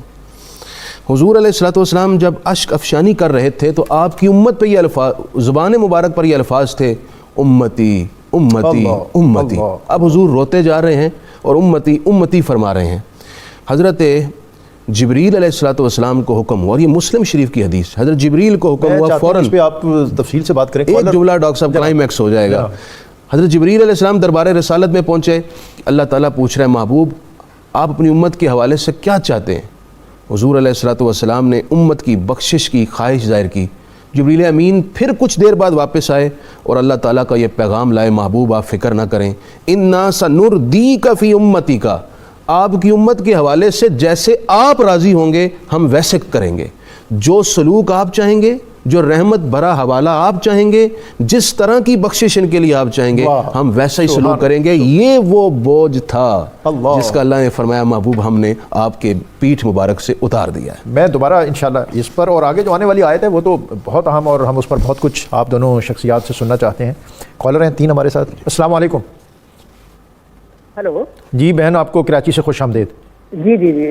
حضور علیہ الصلوۃ والسلام جب اشک افشانی کر رہے تھے تو آپ کی امت پہ یہ الفاظ، زبان مبارک پر یہ الفاظ تھے، امتی امتی امتی. اب حضور روتے جا رہے ہیں اور امتی امتی فرما رہے ہیں. حضرت جبریل علیہ الصلوۃ والسلام کو حکم ہوا، اور یہ مسلم شریف کی حدیث، حضرت جبریل کو حکم ہوا فوراً. اس پہ آپ تفصیل سے بات کریں. ایک جملہ ڈاکٹر صاحب کلائمیکس ہو جائے گا. حضرت جبریل علیہ السلام دربار رسالت میں پہنچے. اللہ تعالیٰ پوچھ رہے ہیں محبوب آپ اپنی امت کے حوالے سے کیا چاہتے ہیں؟ حضور علیہ الصلوۃ والسلام نے امت کی بخشش کی خواہش ظاہر کی. جبریل امین پھر کچھ دیر بعد واپس آئے اور اللہ تعالیٰ کا یہ پیغام لائے، محبوب آپ فکر نہ کریں، انا سنردیک فی امتک. آپ کی امت کے حوالے سے جیسے آپ راضی ہوں گے ہم ویسے کریں گے. جو سلوک آپ چاہیں گے، جو رحمت بھرا حوالہ آپ چاہیں گے، جس طرح کی بخشش ان کے لیے آپ چاہیں گے ہم ویسا ہی سلوک کریں گے. یہ وہ بوجھ تھا جس کا اللہ نے فرمایا محبوب ہم نے آپ کے پیٹھ مبارک سے اتار دیا ہے. میں دوبارہ انشاءاللہ اس پر اور آگے جو آنے والی آیت ہے وہ تو بہت اہم، اور ہم اس پر بہت کچھ آپ دونوں شخصیات سے سننا چاہتے ہیں. کالر ہیں 3 ہمارے ساتھ. السلام علیکم. ہلو جی بہن، آپ کو کراچی سے خوش آمدید. جی جی جی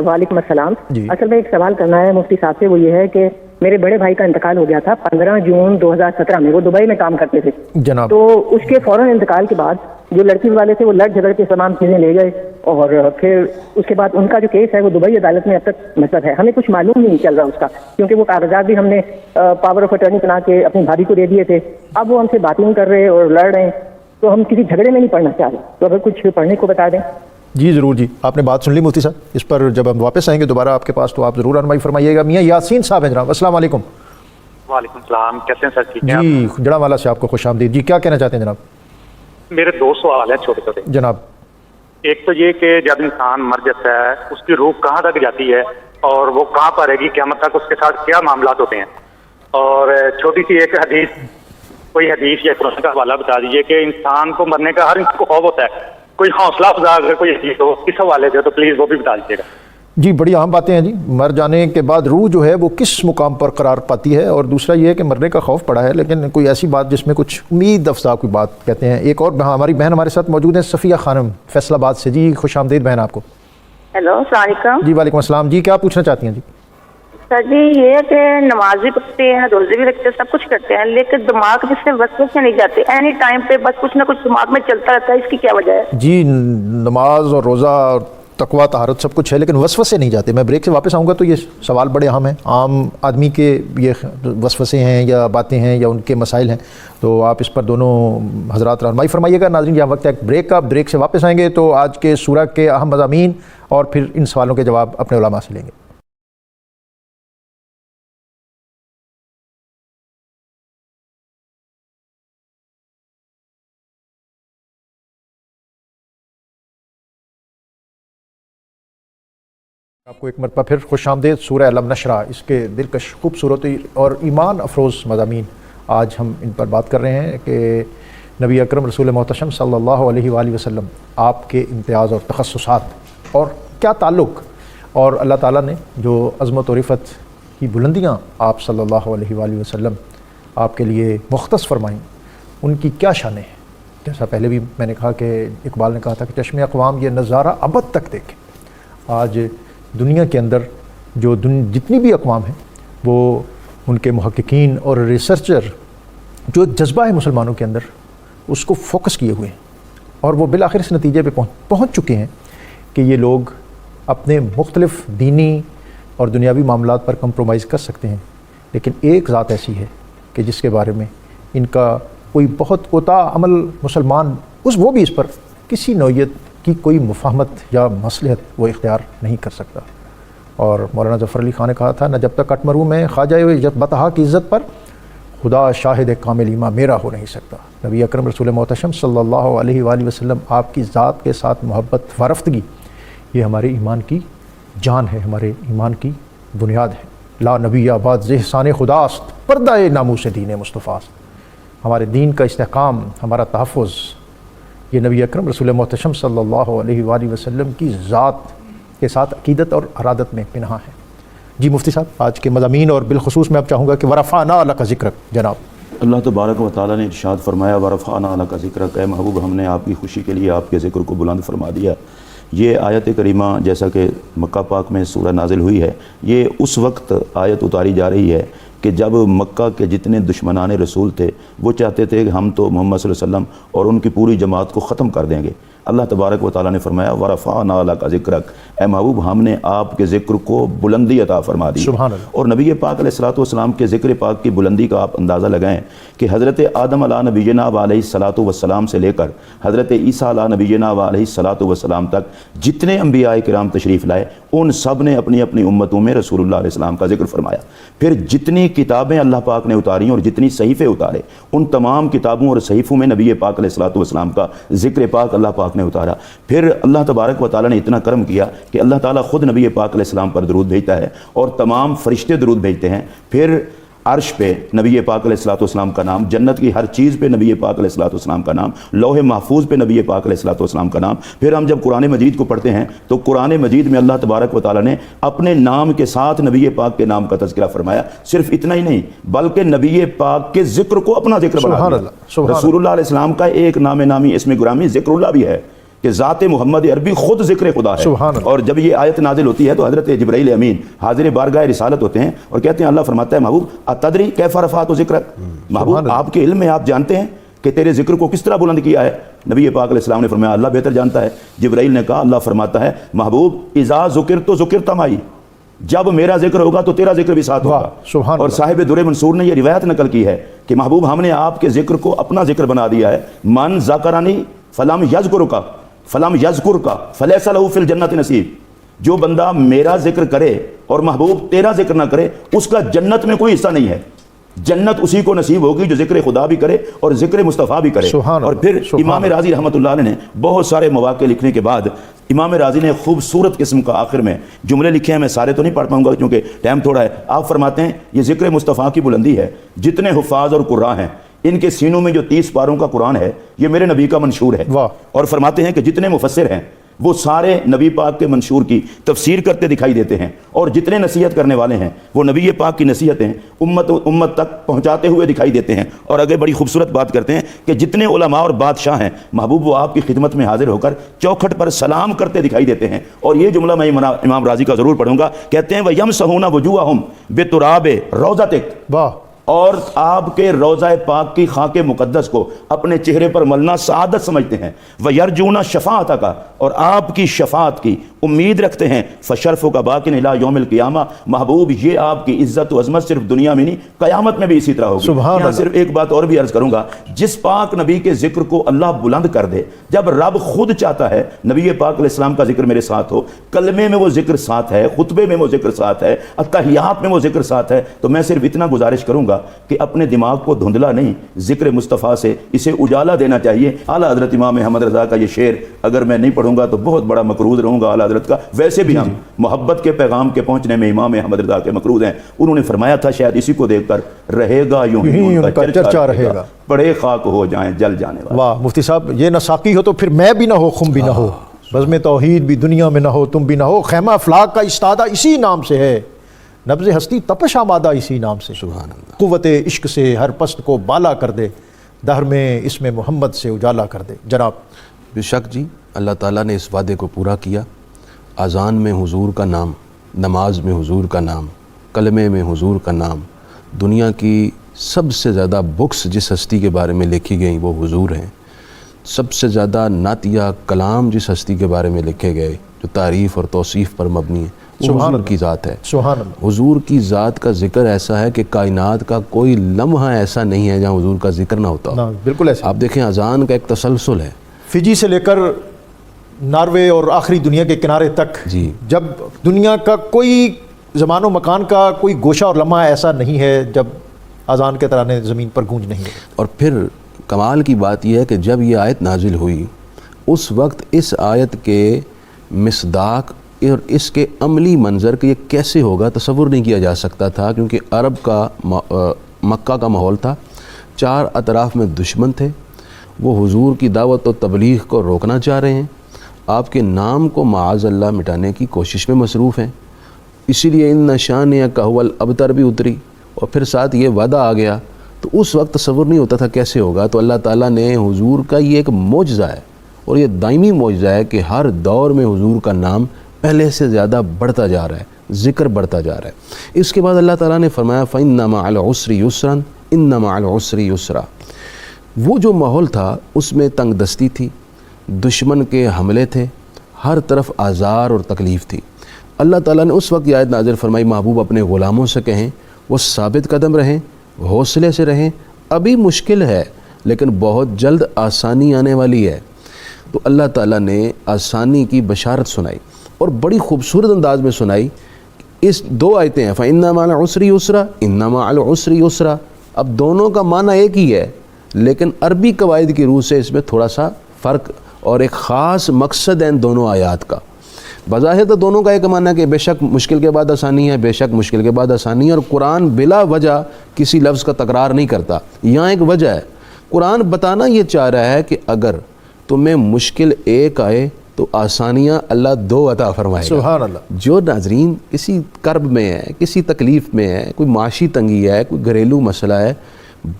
وعلیکم السلام. اصل میں ایک سوال کرنا ہے مفتی صاحب سے، وہ یہ ہے کہ میرے بڑے بھائی کا انتقال ہو گیا تھا 15 جون 2017 میں. وہ دبئی میں کام کرتے تھے جناب. تو اس کے فوراً انتقال کے بعد جو لڑکی والے تھے وہ لڑ جھگڑ کے تمام چیزیں لے گئے، اور پھر اس کے بعد ان کا جو کیس ہے وہ دبئی عدالت میں اب تک مطلب ہے. ہمیں کچھ معلوم نہیں چل رہا اس کا، کیونکہ وہ کاغذات بھی ہم نے پاور آف اٹرنی بنا کے اپنی بھابھی کو دے دیے تھے. اب وہ ہم سے باتیں کر رہے اور لڑ رہے ہیں، تو ہم کسی جھگڑے میں نہیں پڑنا چاہ رہے. تو اگر کچھ پڑھنے کو بتا دیں. جی ضرور. جی آپ نے بات سن لی مفتی صاحب. اس پر جب ہم واپس آئیں گے دوبارہ آپ کے پاس تو آپ ضرور رہنمائی فرمائیے گا. میاں یاسین صاحب ہیں جناب. السلام علیکم. وعلیکم السلام. کیسے ہیں سر؟ ٹھیک ہیں جی جڑا والا سے آپ کو خوش آمدید. جی کیا کہنا چاہتے ہیں جناب؟ میرے 2 سوال ہیں چھوٹے چھوٹے. جناب ایک تو یہ کہ جب انسان مر جاتا ہے اس کی روح کہاں تک جاتی ہے اور وہ کہاں پر رہے گی قیامت تک، اس کے ساتھ کیا معاملات ہوتے ہیں؟ اور چھوٹی سی ایک حدیث، کوئی حدیث یا قرآن کا حوالہ بتا دیجیے کہ انسان کو مرنے کا ہر انسان کو خوف ہوتا ہے، کوئی حوصلہ افزا اگر کوئی حدیث ہو اس حوالے سے تو پلیز وہ بھی بتا دیجیے گا. جی بڑی اہم باتیں ہیں. جی مر جانے کے بعد روح جو ہے وہ کس مقام پر قرار پاتی ہے، اور دوسرا یہ ہے کہ مرنے کا خوف پڑا ہے، لیکن کوئی ایسی بات جس میں کچھ امید افزا کوئی بات کہتے ہیں. ایک اور ہماری بہن ہمارے ساتھ موجود ہیں، صفیہ خانم فیصل آباد سے. جی خوش آمدید بہن آپ کو. ہیلو السلام علیکم. جی وعلیکم السلام. جی کیا پوچھنا چاہتی ہیں؟ جی سر جی یہ ہے کہ نماز بھی پڑھتے ہیں، روزے بھی رکھتے ہیں، سب کچھ کرتے ہیں، لیکن دماغ جس سے وسوسے نہیں جاتے، اینی ٹائم پہ بس کچھ نہ کچھ دماغ میں چلتا رہتا ہے. اس کی کیا وجہ ہے؟ جی نماز اور روزہ اور تقویٰ طہارت سب کچھ ہے، لیکن وسوسے نہیں جاتے. میں بریک سے واپس آؤں گا تو یہ سوال بڑے اہم ہیں. عام آدمی کے یہ وسوسے ہیں یا باتیں ہیں یا ان کے مسائل ہیں، تو آپ اس پر دونوں حضرات رہنمائی فرمائیے گا. ناظرین یہاں وقت ہے بریک کا. بریک سے واپس آئیں گے تو آج کے سورہ کے اہم مضامین اور پھر ان سوالوں کے جواب اپنے علماء سے لیں گے. آپ کو ایک مرتبہ پھر خوش آمدید. سورہ علم نشرہ، اس کے دلکش خوبصورتی اور ایمان افروز مضامین آج ہم ان پر بات کر رہے ہیں کہ نبی اکرم رسول محتشم صلی اللہ علیہ وآلہ وسلم آپ کے امتیاز اور تخصصات اور کیا تعلق، اور اللہ تعالیٰ نے جو عظمت و رفت کی بلندیاں آپ صلی اللہ علیہ وآلہ وسلم آپ کے لیے مختص فرمائیں، ان کی کیا شانیں ہیں۔ جیسا پہلے بھی میں نے کہا کہ اقبال نے کہا تھا کہ چشم اقوام یہ نظارہ ابد تک دیکھیں۔ آج دنیا کے اندر جو جتنی بھی اقوام ہیں وہ ان کے محققین اور ریسرچر جو جذبہ ہے مسلمانوں کے اندر اس کو فوکس کیے ہوئے ہیں، اور وہ بالآخر اس نتیجے پہ پہنچ چکے ہیں کہ یہ لوگ اپنے مختلف دینی اور دنیاوی معاملات پر کمپرومائز کر سکتے ہیں، لیکن ایک ذات ایسی ہے کہ جس کے بارے میں ان کا کوئی بہت کوتاہ عمل مسلمان وہ بھی اس پر کسی نوعیت کی کوئی مفاہمت یا مصلحت وہ اختیار نہیں کر سکتا۔ اور مولانا ظفر علی خان نے کہا تھا، نہ جب تک کٹ مروں میں خواجہ جب بطحا کی عزت پر، خدا شاہد کامل ایمان میرا ہو نہیں سکتا۔ نبی اکرم رسول محتشم صلی اللہ علیہ وآلہ وسلم آپ کی ذات کے ساتھ محبت وارفتگی، یہ ہمارے ایمان کی جان ہے، ہمارے ایمان کی بنیاد ہے۔ لا نبی آباد ذہسان خداست، پردہ ناموس دین مصطفیٰ است۔ ہمارے دین کا استحکام، ہمارا تحفظ، یہ نبی اکرم رسول محتشم صلی اللہ علیہ وآلہ وسلم کی ذات کے ساتھ عقیدت اور ارادت میں پنہاں ہے۔ جی مفتی صاحب، آج کے مضامین اور بالخصوص میں اب چاہوں گا کہ ورفعنا لک ذکرک جناب۔ اللہ تبارک و تعالیٰ نے ارشاد فرمایا ورفعنا لک ذکرک، اے محبوب ہم نے آپ کی خوشی کے لیے آپ کے ذکر کو بلند فرما دیا۔ یہ آیت کریمہ جیسا کہ مکہ پاک میں سورہ نازل ہوئی ہے، یہ اس وقت آیت اتاری جا رہی ہے کہ جب مکہ کے جتنے دشمنان رسول تھے وہ چاہتے تھے کہ ہم تو محمد صلی اللہ علیہ وسلم اور ان کی پوری جماعت کو ختم کر دیں گے۔ اللہ تبارک و تعالیٰ نے فرمایا ورفعنا لک ذکرک، اے محبوب ہم نے آپ کے ذکر کو بلندی عطا فرما دی۔ سبحان اللہ۔ اور نبی پاک علیہ الصلوۃ والسلام کے ذکر پاک کی بلندی کا آپ اندازہ لگائیں کہ حضرت آدم علیہ نبینا علیہ الصلوۃ والسلام سے لے کر حضرت عیسیٰ علیہ نبینا علیہ الصلوۃ والسلام تک جتنے انبیاء کرام تشریف لائے ان سب نے اپنی اپنی امتوں میں رسول اللہ علیہ السلام کا ذکر فرمایا۔ پھر جتنی کتابیں اللہ پاک نے اتاری اور جتنی صحیفے اتارے ان تمام کتابوں اور صحیفوں میں نبی پاک علیہ الصلوۃ والسلام کا ذکر پاک اللہ پاک نے اتارا۔ پھر اللہ تبارک و تعالیٰ نے اتنا کرم کیا کہ اللہ تعالیٰ خود نبی پاک علیہ السلام پر درود بھیجتا ہے اور تمام فرشتے درود بھیجتے ہیں۔ پھر عرش پہ نبی پاک علیہ الصلوۃ والسلام کا نام، جنت کی ہر چیز پہ نبی پاک علیہ الصلوۃ والسلام کا نام، لوح محفوظ پہ نبی پاک علیہ الصلوۃ والسلام کا نام۔ پھر ہم جب قرآن مجید کو پڑھتے ہیں تو قرآن مجید میں اللہ تبارک و تعالیٰ نے اپنے نام کے ساتھ نبی پاک کے نام کا تذکرہ فرمایا۔ صرف اتنا ہی نہیں بلکہ نبی پاک کے ذکر کو اپنا ذکر بنا دیا۔ رسول اللہ علیہ السلام کا ایک نام نامی اسم گرامی ذکر اللہ بھی ہے کہ ذات محمد عربی خود ذکر خدا ہے۔ اور جب یہ آیت نازل ہوتی ہے تو حضرت جبرائیل امین حاضر بارگاہ رسالت ہوتے ہیں اور کہتے ہیں، اللہ فرماتا ہے محبوب اتدری کیف رفعت ذکرک، محبوب آپ کے علم میں آپ جانتے ہیں کہ تیرے ذکر کو کس طرح بلند کیا ہے؟ نبی پاک علیہ السلام نے فرمایا اللہ بہتر جانتا ہے۔ جبرائیل نے کہا، اللہ فرماتا ہے محبوب اذا ذکرت ذکرت معی، جب میرا ذکر ہوگا تو تیرا ذکر بھی ساتھ ہوگا۔ اور صاحب در منصور نے یہ روایت نقل کی ہے کہ محبوب ہم نے آپ کے ذکر کو اپنا ذکر بنا دیا ہے۔ من ذکرنی فلم یذکرک فلم یذکر کا فلیس لہ فی الجنت نصیب، جو بندہ میرا ذکر کرے اور محبوب تیرا ذکر نہ کرے اس کا جنت میں کوئی حصہ نہیں ہے۔ جنت اسی کو نصیب ہوگی جو ذکر خدا بھی کرے اور ذکر مصطفیٰ بھی کرے۔ اور پھر امام راضی رحمۃ اللہ علیہ نے بہت سارے مواقع لکھنے کے بعد امام راضی نے خوبصورت قسم کا آخر میں جملے لکھے ہیں، میں سارے تو نہیں پڑھ پاؤں گا کیونکہ ٹائم تھوڑا ہے۔ آپ فرماتے ہیں یہ ذکر مصطفیٰ کی بلندی ہے، جتنے حفاظ اور قراء ہیں ان کے سینوں میں جو 30 پاروں کا قرآن ہے یہ میرے نبی کا منشور ہے۔ اور فرماتے ہیں کہ جتنے مفسر ہیں وہ سارے نبی پاک کے منشور کی تفسیر کرتے دکھائی دیتے ہیں، اور جتنے نصیحت کرنے والے ہیں وہ نبی پاک کی نصیحتیں امت تک پہنچاتے ہوئے دکھائی دیتے ہیں۔ اور آگے بڑی خوبصورت بات کرتے ہیں کہ جتنے علماء اور بادشاہ ہیں محبوب وہ آپ کی خدمت میں حاضر ہو کر چوکھٹ پر سلام کرتے دکھائی دیتے ہیں۔ اور یہ جملہ میں امام راضی کا ضرور پڑھوں گا، کہتے ہیں وَيَمْسَحُونَ وُجُوهَهُمْ بِتُرَابِ رَوْضَتِكَ، اور آپ کے روضہ پاک کی خاک مقدس کو اپنے چہرے پر ملنا سعادت سمجھتے ہیں۔ وَيَرْجُونَ شَفَاعَتَكَ، اور آپ کی شفاعت کی امید رکھتے ہیں۔ فَشَرْفُكَ بَاقٍ إِلَىٰ يَوْمِ الْقِيَامَةِ، محبوب یہ آپ کی عزت و عظمت صرف دنیا میں نہیں قیامت میں بھی اسی طرح ہوگی۔ یہاں صرف ایک بات اور بھی عرض کروں گا، جس پاک نبی کے ذکر کو اللہ بلند کر دے، جب رب خود چاہتا ہے نبی پاک علیہ السلام کا ذکر میرے ساتھ ہو، کلمے میں وہ ذکر ساتھ ہے، خطبے میں وہ ذکر ساتھ ہے، اتحیات میں وہ ذکر ساتھ ہے، تو میں صرف اتنا گزارش کروں گا کہ اپنے دماغ کو دھندلا نہیں، ذکر مصطفیٰ سے اسے اجالا دینا چاہیے۔ اعلیٰ حضرت امام احمد رضا کا یہ شعر اگر میں نہیں پڑھوں گا تو بہت بڑا مقروض رہوں گا اعلیٰ حضرت کا. ویسے بھی ہم محبت کے پیغام کے پہنچنے میں امام احمد رضا کے مقروض ہیں. انہوں نے فرمایا تھا شاید اسی کو دیکھ کر رہے گا یوں ہی ان کا چرچا رہے گا, بڑے خاک ہو جائیں جل جانے والے. واہ مفتی صاحب, یہ نہ ساقی ہو تو پھر میں بھی نہ ہو, خم بھی نہ ہو, بزم توحید بھی دنیا میں نہ ہو, تم بھی نہ ہو, خیمہ افلاک کا استادہ اسی نام سے ہے, نبض ہستی تپش آمادہ اسی نام سے, سبحان اللہ. قوت عشق سے ہر پست کو بالا کر دے, دہر میں اس میں محمد سے اجالا کر دے. جناب بے شک جی, اللہ تعالیٰ نے اس وعدے کو پورا کیا. اذان میں حضور کا نام, نماز میں حضور کا نام, کلمے میں حضور کا نام. دنیا کی سب سے زیادہ بکس جس ہستی کے بارے میں لکھی گئیں وہ حضور ہیں. سب سے زیادہ نعتیہ کلام جس ہستی کے بارے میں لکھے گئے جو تعریف اور توصیف پر مبنی ہے وہ حضور کی ذات ہے. سبحان اللہ. حضور کی ذات کا ذکر ایسا ہے کہ کائنات کا کوئی لمحہ ایسا نہیں ہے جہاں حضور کا ذکر نہ ہوتا ہو. بالکل ایسا. آپ دیکھیں اذان کا ایک تسلسل ہے, فجی سے لے کر ناروے اور آخری دنیا کے کنارے تک, جی, جب دنیا کا کوئی زمان و مکان کا کوئی گوشہ اور لمحہ ایسا نہیں ہے جب اذان کے ترانے زمین پر گونج نہیں ہے. اور پھر کمال کی بات یہ ہے کہ جب یہ آیت نازل ہوئی اس وقت اس آیت کے مصداق اور اس کے عملی منظر کہ یہ کیسے ہوگا تصور نہیں کیا جا سکتا تھا, کیونکہ عرب کا مکہ کا ماحول تھا, چار اطراف میں دشمن تھے, وہ حضور کی دعوت و تبلیغ کو روکنا چاہ رہے ہیں, آپ کے نام کو معاذ اللہ مٹانے کی کوشش میں مصروف ہیں. اسی لیے ان نشانیہ کا حول ابتر بھی اتری, اور پھر ساتھ یہ وعدہ آ گیا, تو اس وقت تصور نہیں ہوتا تھا کیسے ہوگا. تو اللہ تعالیٰ نے حضور کا یہ ایک معجزہ ہے, اور یہ دائمی معجزہ ہے کہ ہر دور میں حضور کا نام پہلے سے زیادہ بڑھتا جا رہا ہے, ذکر بڑھتا جا رہا ہے. اس کے بعد اللہ تعالیٰ نے فرمایا فَإِنَّ مَعَ الْعُسْرِ يُسْرًا إِنَّ مَعَ الْعُسْرِ يُسْرًا. وہ جو ماحول تھا اس میں تنگ دستی تھی, دشمن کے حملے تھے, ہر طرف آزار اور تکلیف تھی. اللہ تعالیٰ نے اس وقت یہ آیت نازل فرمائی, محبوب اپنے غلاموں سے کہیں وہ ثابت قدم رہیں, حوصلے سے رہیں, ابھی مشکل ہے لیکن بہت جلد آسانی آنے والی ہے. تو اللہ تعالیٰ نے آسانی کی بشارت سنائی اور بڑی خوبصورت انداز میں سنائی. اس دو آیتیں ہیں فَإِنَّ مَعَ الْعُسْرِ يُسْرًا إِنَّ مَعَ الْعُسْرِ يُسْرًا. اب دونوں کا معنی ایک ہی ہے, لیکن عربی قواعد کی روح سے اس میں تھوڑا سا فرق اور ایک خاص مقصد ہے ان دونوں آیات کا. بظاہر تو دونوں کا ایک معنی ہے کہ بے شک مشکل کے بعد آسانی ہے, بے شک مشکل کے بعد آسانی ہے, اور قرآن بلا وجہ کسی لفظ کا تکرار نہیں کرتا. یہاں ایک وجہ ہے, قرآن بتانا یہ چاہ رہا ہے کہ اگر تمہیں مشکل ایک آئے تو آسانیاں اللہ دو عطا فرمائے گا. سبحان اللہ. جو ناظرین کسی کرب میں ہے, کسی تکلیف میں ہے, کوئی معاشی تنگی ہے, کوئی گھریلو مسئلہ ہے,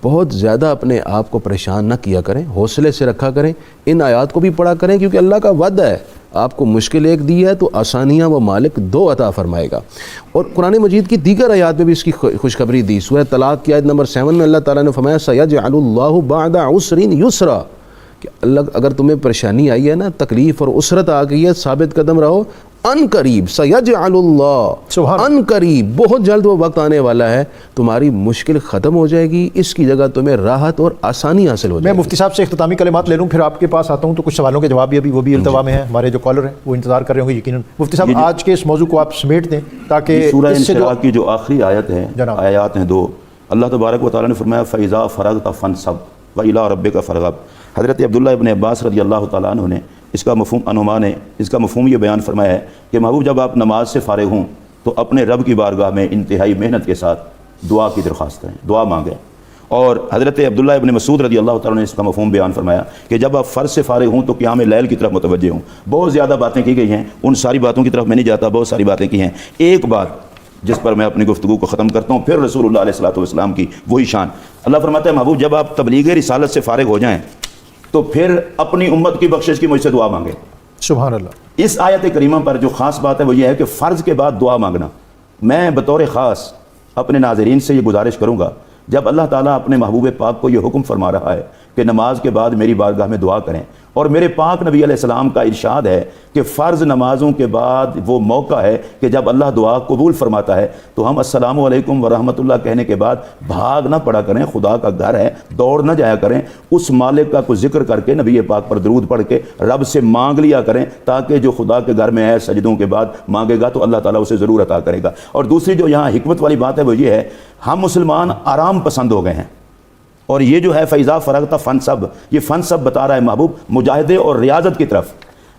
بہت زیادہ اپنے آپ کو پریشان نہ کیا کریں, حوصلے سے رکھا کریں, ان آیات کو بھی پڑھا کریں, کیونکہ اللہ کا وعدہ ہے آپ کو مشکل ایک دی ہے تو آسانیاں وہ مالک دو عطا فرمائے گا. اور قرآن مجید کی دیگر آیات میں بھی اس کی خوشخبری دی. سورہ طلاق کی آیت نمبر 7 میں اللہ تعالیٰ نے فرمایا سَيَجْعَلُ اللَّهُ بَعْدَ عُسْرٍ يُسْرًا, کہ اللہ اگر تمہیں پریشانی آئی ہے نا, تکلیف اور عسرت آ گئی ہے, ثابت قدم رہو, ان قریب سَيَجْعَلُ اللَّهُ, ان قریب بہت جلد وہ وقت آنے والا ہے, تمہاری مشکل ختم ہو جائے گی, اس کی جگہ تمہیں راحت اور آسانی حاصل ہو جائے گی. میں مفتی صاحب سے اختتامی کلمات لے لوں, پھر آپ کے پاس آتا ہوں. تو کچھ سوالوں کے جواب بھی ابھی وہ بھی التوا میں ہیں, ہمارے جو کالر ہیں وہ انتظار کر رہے ہوں گے یقیناً. مفتی صاحب آج کے اس موضوع کو آپ سمیٹ دیں تاکہ سورہ اس سے انشراح کی جو آخری آیت ہے, آیات ہیں دو, اللہ تبارک و تعالیٰ نے فرمایا فَإِذَا فَرَغْتَ فَانْصَبْ وَإِلَىٰ رَبِّكَ فَارْغَب. حضرت عبداللہ ابن عباس رضی اللہ تعالیٰ عنہ نے اس کا مفہوم انما نے اس کا مفہوم یہ بیان فرمایا ہے کہ محبوب جب آپ نماز سے فارغ ہوں تو اپنے رب کی بارگاہ میں انتہائی محنت کے ساتھ دعا کی درخواست کریں, دعا مانگیں. اور حضرت عبداللہ ابن مسعود رضی اللہ تعالیٰ نے اس کا مفہوم بیان فرمایا کہ جب آپ فرض سے فارغ ہوں تو قیام لیل کی طرف متوجہ ہوں. بہت زیادہ باتیں کی گئی ہیں, ان ساری باتوں کی طرف میں نہیں جاتا, بہت ساری باتیں کی ہیں. ایک بات جس پر میں اپنی گفتگو کو ختم کرتا ہوں, پھر رسول اللہ علیہ الصلوۃ والسلام کی وہی شان. اللہ فرماتا ہے محبوب جب آپ تبلیغ رسالت سے فارغ ہو جائیں تو پھر اپنی امت کی بخشش کی مجھ سے دعا مانگیں. سبحان اللہ. اس آیت کریمہ پر جو خاص بات ہے وہ یہ ہے کہ فرض کے بعد دعا مانگنا. میں بطور خاص اپنے ناظرین سے یہ گزارش کروں گا, جب اللہ تعالیٰ اپنے محبوب پاک کو یہ حکم فرما رہا ہے کہ نماز کے بعد میری بارگاہ میں دعا کریں, اور میرے پاک نبی علیہ السلام کا ارشاد ہے کہ فرض نمازوں کے بعد وہ موقع ہے کہ جب اللہ دعا قبول فرماتا ہے, تو ہم السلام علیکم ورحمۃ اللہ کہنے کے بعد بھاگ نہ پڑا کریں, خدا کا گھر ہے, دوڑ نہ جایا کریں, اس مالک کا کوئی ذکر کر کے نبی پاک پر درود پڑھ کے رب سے مانگ لیا کریں, تاکہ جو خدا کے گھر میں ہے سجدوں کے بعد مانگے گا تو اللہ تعالیٰ اسے ضرور عطا کرے گا. اور دوسری جو یہاں حکمت والی بات ہے وہ یہ ہے, ہم مسلمان آرام پسند ہو گئے ہیں, اور یہ جو ہے فَإِذَا فَرَغْتَ فَانْصَبْ, یہ فَانْصَبْ بتا رہا ہے محبوب مجاہدے اور ریاضت کی طرف.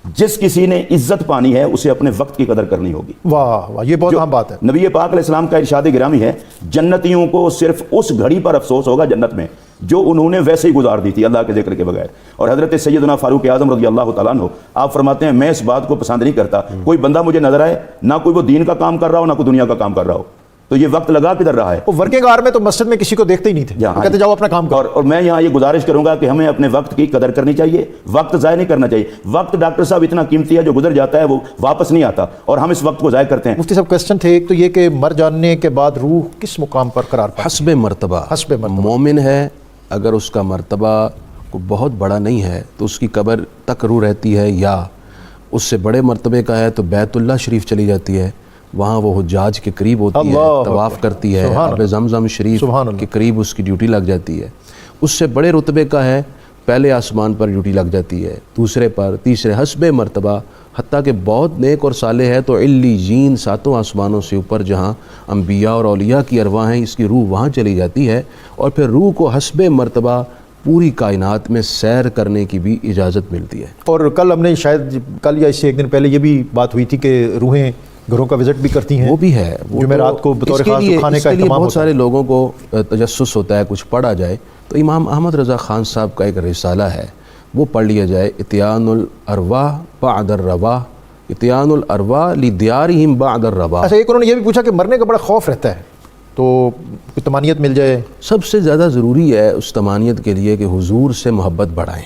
جس کسی نے عزت پانی ہے اسے اپنے وقت کی قدر کرنی ہوگی. واہ واہ، یہ بہت اہم بات ہے. نبی پاک علیہ السلام کا ارشاد گرامی ہے جنتیوں کو صرف اس گھڑی پر افسوس ہوگا جنت میں جو انہوں نے ویسے ہی گزار دی تھی اللہ کے ذکر کے بغیر. اور حضرت سیدنا فاروق اعظم رضی اللہ تعالیٰ عنہ آپ فرماتے ہیں میں اس بات کو پسند نہیں کرتا کوئی بندہ مجھے نظر آئے نہ کوئی وہ دین کا کام کر رہا ہو نہ کوئی دنیا کا کام کر رہا ہو، تو یہ وقت لگا کدھر رہا ہے. وہ ورکنگ آور میں تو مسجد میں کسی کو دیکھتے ہی نہیں تھے، کہتے جاؤ اپنا کام کرو. اور میں یہاں یہ گزارش کروں گا کہ ہمیں اپنے وقت کی قدر کرنی چاہیے، وقت ضائع نہیں کرنا چاہیے. وقت ڈاکٹر صاحب اتنا قیمتی ہے جو گزر جاتا ہے وہ واپس نہیں آتا اور ہم اس وقت کو ضائع کرتے ہیں. مفتی صاحب کوسچن تھے ایک تو یہ کہ مر جانے کے بعد روح کس مقام پر قرار پاتی؟ حسب مرتبہ. حسب مرتبہ. مومن ہے اگر اس کا مرتبہ کو بہت بڑا نہیں ہے تو اس کی قبر تک روح رہتی ہے، یا اس سے بڑے مرتبے کا ہے تو بیت اللہ شریف چلی جاتی ہے، وہاں وہ حجاج کے قریب ہوتی ہے، طواف کرتی ہے، آب زمزم شریف کے قریب اس کی ڈیوٹی لگ جاتی ہے. اس سے بڑے رتبے کا ہے پہلے آسمان پر ڈیوٹی لگ جاتی ہے، دوسرے پر، تیسرے، حسب مرتبہ. حتیٰ کہ بہت نیک اور صالح ہے تو علیین 7 آسمانوں سے اوپر جہاں انبیاء اور اولیاء کی ارواح ہیں اس کی روح وہاں چلی جاتی ہے. اور پھر روح کو حسب مرتبہ پوری کائنات میں سیر کرنے کی بھی اجازت ملتی ہے. اور کل ہم نے شاید کل یا اس سے ایک دن پہلے یہ بھی بات ہوئی تھی کہ روحیں گھروں کا وزٹ بھی کرتی ہیں. وہ بھی ہے، وہ جمعرات کو بطور خاص کھانے کا اہتمام بہت سارے لوگوں کو تجسس ہوتا ہے کچھ پڑھا جائے تو امام احمد رضا خان صاحب کا ایک رسالہ ہے وہ پڑھ لیا جائے، اتیان الارواح بعد الرواح، اتیان الارواح لدیارہم بعد الرواح. اچھا ایک انہوں نے یہ بھی پوچھا کہ مرنے کا بڑا خوف رہتا ہے تو کوئی طمانیت مل جائے. سب سے زیادہ ضروری ہے اس طمانیت کے لیے کہ حضور سے محبت بڑھائیں.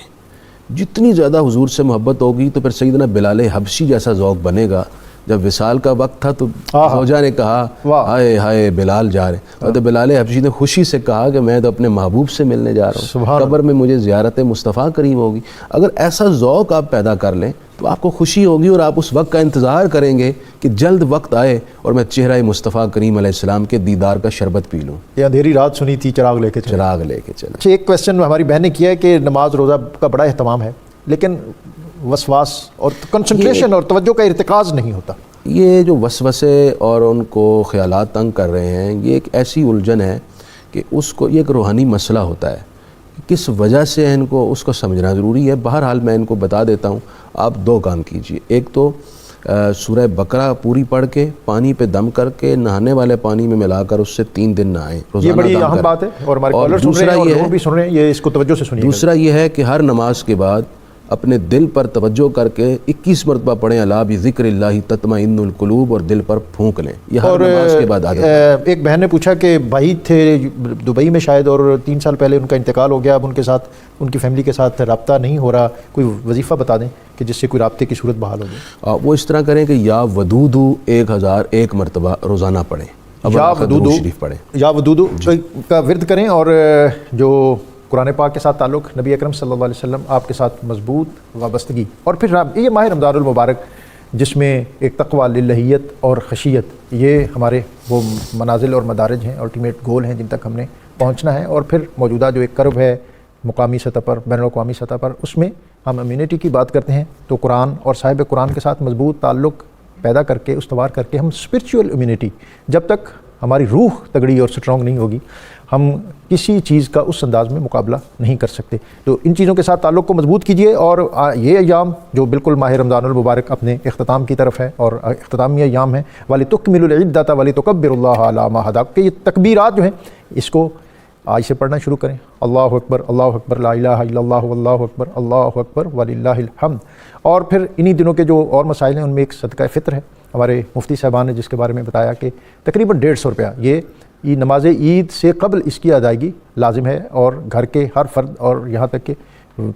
جتنی زیادہ حضور سے محبت ہوگی تو پھر سیدنا بلال حبشی جیسا ذوق بنے گا. جب وصال کا وقت تھا تو زوجہ نے کہا ہائے ہائے بلال جا رہے ہیں، اور تو بلال حبشی نے خوشی سے کہا کہ میں تو اپنے محبوب سے ملنے جا رہا ہوں، قبر میں مجھے زیارت مصطفیٰ قریب ہوگی. اگر ایسا ذوق آپ پیدا کر لیں تو آپ کو خوشی ہوگی اور آپ اس وقت کا انتظار کریں گے کہ جلد وقت آئے اور میں چہرہ مصطفیٰ کریم علیہ السلام کے دیدار کا شربت پی لوں. یہ اندھیری رات سنی تھی چراغ لے کے چلے. اچھا ایک کوسچن ہماری بہن نے کیا ہے کہ نماز روزہ کا بڑا اہتمام ہے لیکن وسواس اور کنسنٹریشن اور توجہ کا ارتکاز نہیں ہوتا. یہ جو وسوسے اور ان کو خیالات تنگ کر رہے ہیں یہ ایک ایسی الجھن ہے کہ اس کو یہ ایک روحانی مسئلہ ہوتا ہے. کس وجہ سے ان کو اس کو سمجھنا ضروری ہے. بہرحال میں ان کو بتا دیتا ہوں، آپ 2 کام کیجئے. ایک تو سورہ بقرہ پوری پڑھ کے پانی پہ دم کر کے نہانے والے پانی میں ملا کر اس سے 3 دن نہائیں روزانہ. یہ بڑی اہم بات ہے اور ہمارے کالر سن رہے ہیں اور لوگ بھی سن رہے ہیں، یہ اس کو توجہ سے سنیے. دوسرا یہ ہے کہ ہر نماز کے بعد اپنے دل پر توجہ کر کے 21 مرتبہ پڑھیں الا بذکر اللہ تطمئن القلوب، اور دل پر پھونک لیں. یہ ہر نماز کے بعد عادت. ایک بہن نے پوچھا کہ بھائی تھے دبئی میں شاید اور 3 سال پہلے ان کا انتقال ہو گیا، اب ان کے ساتھ ان کی فیملی کے ساتھ رابطہ نہیں ہو رہا، کوئی وظیفہ بتا دیں کہ جس سے کوئی رابطے کی صورت بحال ہو جائے. وہ اس طرح کریں کہ یا ودود 1001 مرتبہ روزانہ پڑھیں، یا ودود شریف پڑھیں، یا ودود کا ورد کریں. اور جو قرآن پاک کے ساتھ تعلق، نبی اکرم صلی اللہ علیہ وسلم آپ کے ساتھ مضبوط وابستگی. اور پھر یہ ماہ رمضان المبارک جس میں ایک تقویٰ، للہیت اور خشیت، یہ ہمارے وہ منازل اور مدارج ہیں، الٹیمیٹ گول ہیں جن تک ہم نے پہنچنا ہے. اور پھر موجودہ جو ایک کرب ہے مقامی سطح پر، بین الاقوامی سطح پر، اس میں ہم امیونٹی کی بات کرتے ہیں تو قرآن اور صاحب قرآن کے ساتھ مضبوط تعلق پیدا کر کے، استوار کر کے، ہم اسپرچول امیونٹی، جب تک ہماری روح تگڑی اور سٹرونگ نہیں ہوگی ہم کسی چیز کا اس انداز میں مقابلہ نہیں کر سکتے. تو ان چیزوں کے ساتھ تعلق کو مضبوط کیجئے. اور یہ ایام جو بالکل ماہ رمضان المبارک اپنے اختتام کی طرف ہے اور اختتامی ایام ہیں، وَلِتُكْمِلُوا الْعِدَّةَ وَلِتُكَبِّرُوا اللَّهَ عَلَىٰ مَا هَدَاكُمْ، کہ یہ تکبیرات جو ہیں اس کو آج سے پڑھنا شروع کریں. اللہ اکبر، اللہ اکبر، لا الہ الا اللہ، واللہ اکبر، اللہ اکبر وللہ الحمد. اور پھر انہی دنوں کے جو اور مسائل ہیں ان میں ایک صدقہ فطر ہے. ہمارے مفتی صاحبان نے جس کے بارے میں بتایا کہ تقریباً 150 روپیہ یہ نماز عید سے قبل اس کی ادائیگی لازم ہے، اور گھر کے ہر فرد اور یہاں تک کہ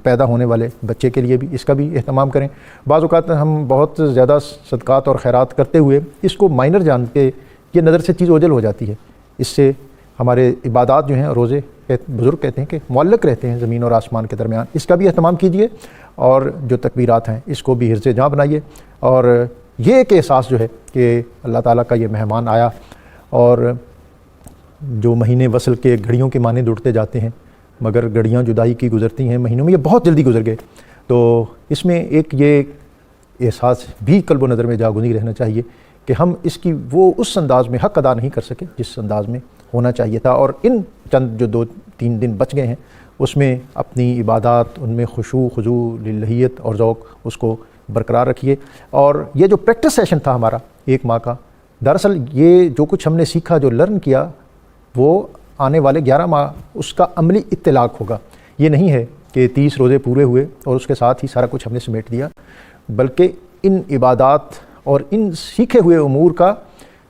پیدا ہونے والے بچے کے لیے بھی اس کا بھی اہتمام کریں. بعض اوقات ہم بہت زیادہ صدقات اور خیرات کرتے ہوئے اس کو مائنر جان کے یہ نظر سے چیز اوجھل ہو جاتی ہے. اس سے ہمارے عبادات جو ہیں، روزے بزرگ کہتے ہیں کہ معلق رہتے ہیں زمین اور آسمان کے درمیان. اس کا بھی اہتمام کیجئے اور جو تکبیرات ہیں اس کو بھی حرز جاں بنائیے. اور یہ ایک احساس جو ہے کہ اللہ تعالیٰ کا یہ مہمان آیا، اور جو مہینے وصل کے گھڑیوں کے مانند اڑتے جاتے ہیں مگر گھڑیاں جدائی کی گزرتی ہیں مہینوں میں، یہ بہت جلدی گزر گئے. تو اس میں ایک یہ احساس بھی قلب و نظر میں جاگزی رہنا چاہیے کہ ہم اس کی وہ اس انداز میں حق ادا نہیں کر سکے جس انداز میں ہونا چاہیے تھا. اور ان چند جو 2-3 دن بچ گئے ہیں اس میں اپنی عبادات، ان میں خشوع، خضوع، للہیت اور ذوق اس کو برقرار رکھیے. اور یہ جو پریکٹس سیشن تھا ہمارا 1 ماہ کا، دراصل یہ جو کچھ ہم نے سیکھا، جو لرن کیا، وہ آنے والے 11 ماہ اس کا عملی اطلاق ہوگا. یہ نہیں ہے کہ 30 روزے پورے ہوئے اور اس کے ساتھ ہی سارا کچھ ہم نے سمیٹ دیا، بلکہ ان عبادات اور ان سیکھے ہوئے امور کا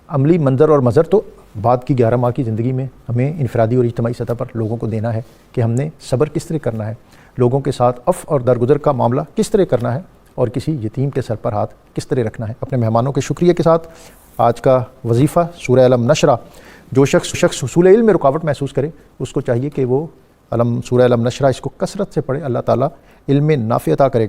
عملی منظر اور مظہر تو بعد کی 11 ماہ کی زندگی میں ہمیں انفرادی اور اجتماعی سطح پر لوگوں کو دینا ہے کہ ہم نے صبر کس طرح کرنا ہے، لوگوں کے ساتھ عفو اور درگزر کا معاملہ کس طرح کرنا ہے، اور کسی یتیم کے سر پر ہاتھ کس طرح رکھنا ہے. اپنے مہمانوں کے شکریہ کے ساتھ آج کا وظیفہ سورہ علم نشرہ. جو شخص حصول علم میں رکاوٹ محسوس کرے اس کو چاہیے کہ وہ سورہ علم نشرہ اس کو کثرت سے پڑھے. اللہ تعالیٰ علم نافع عطا کرے گا.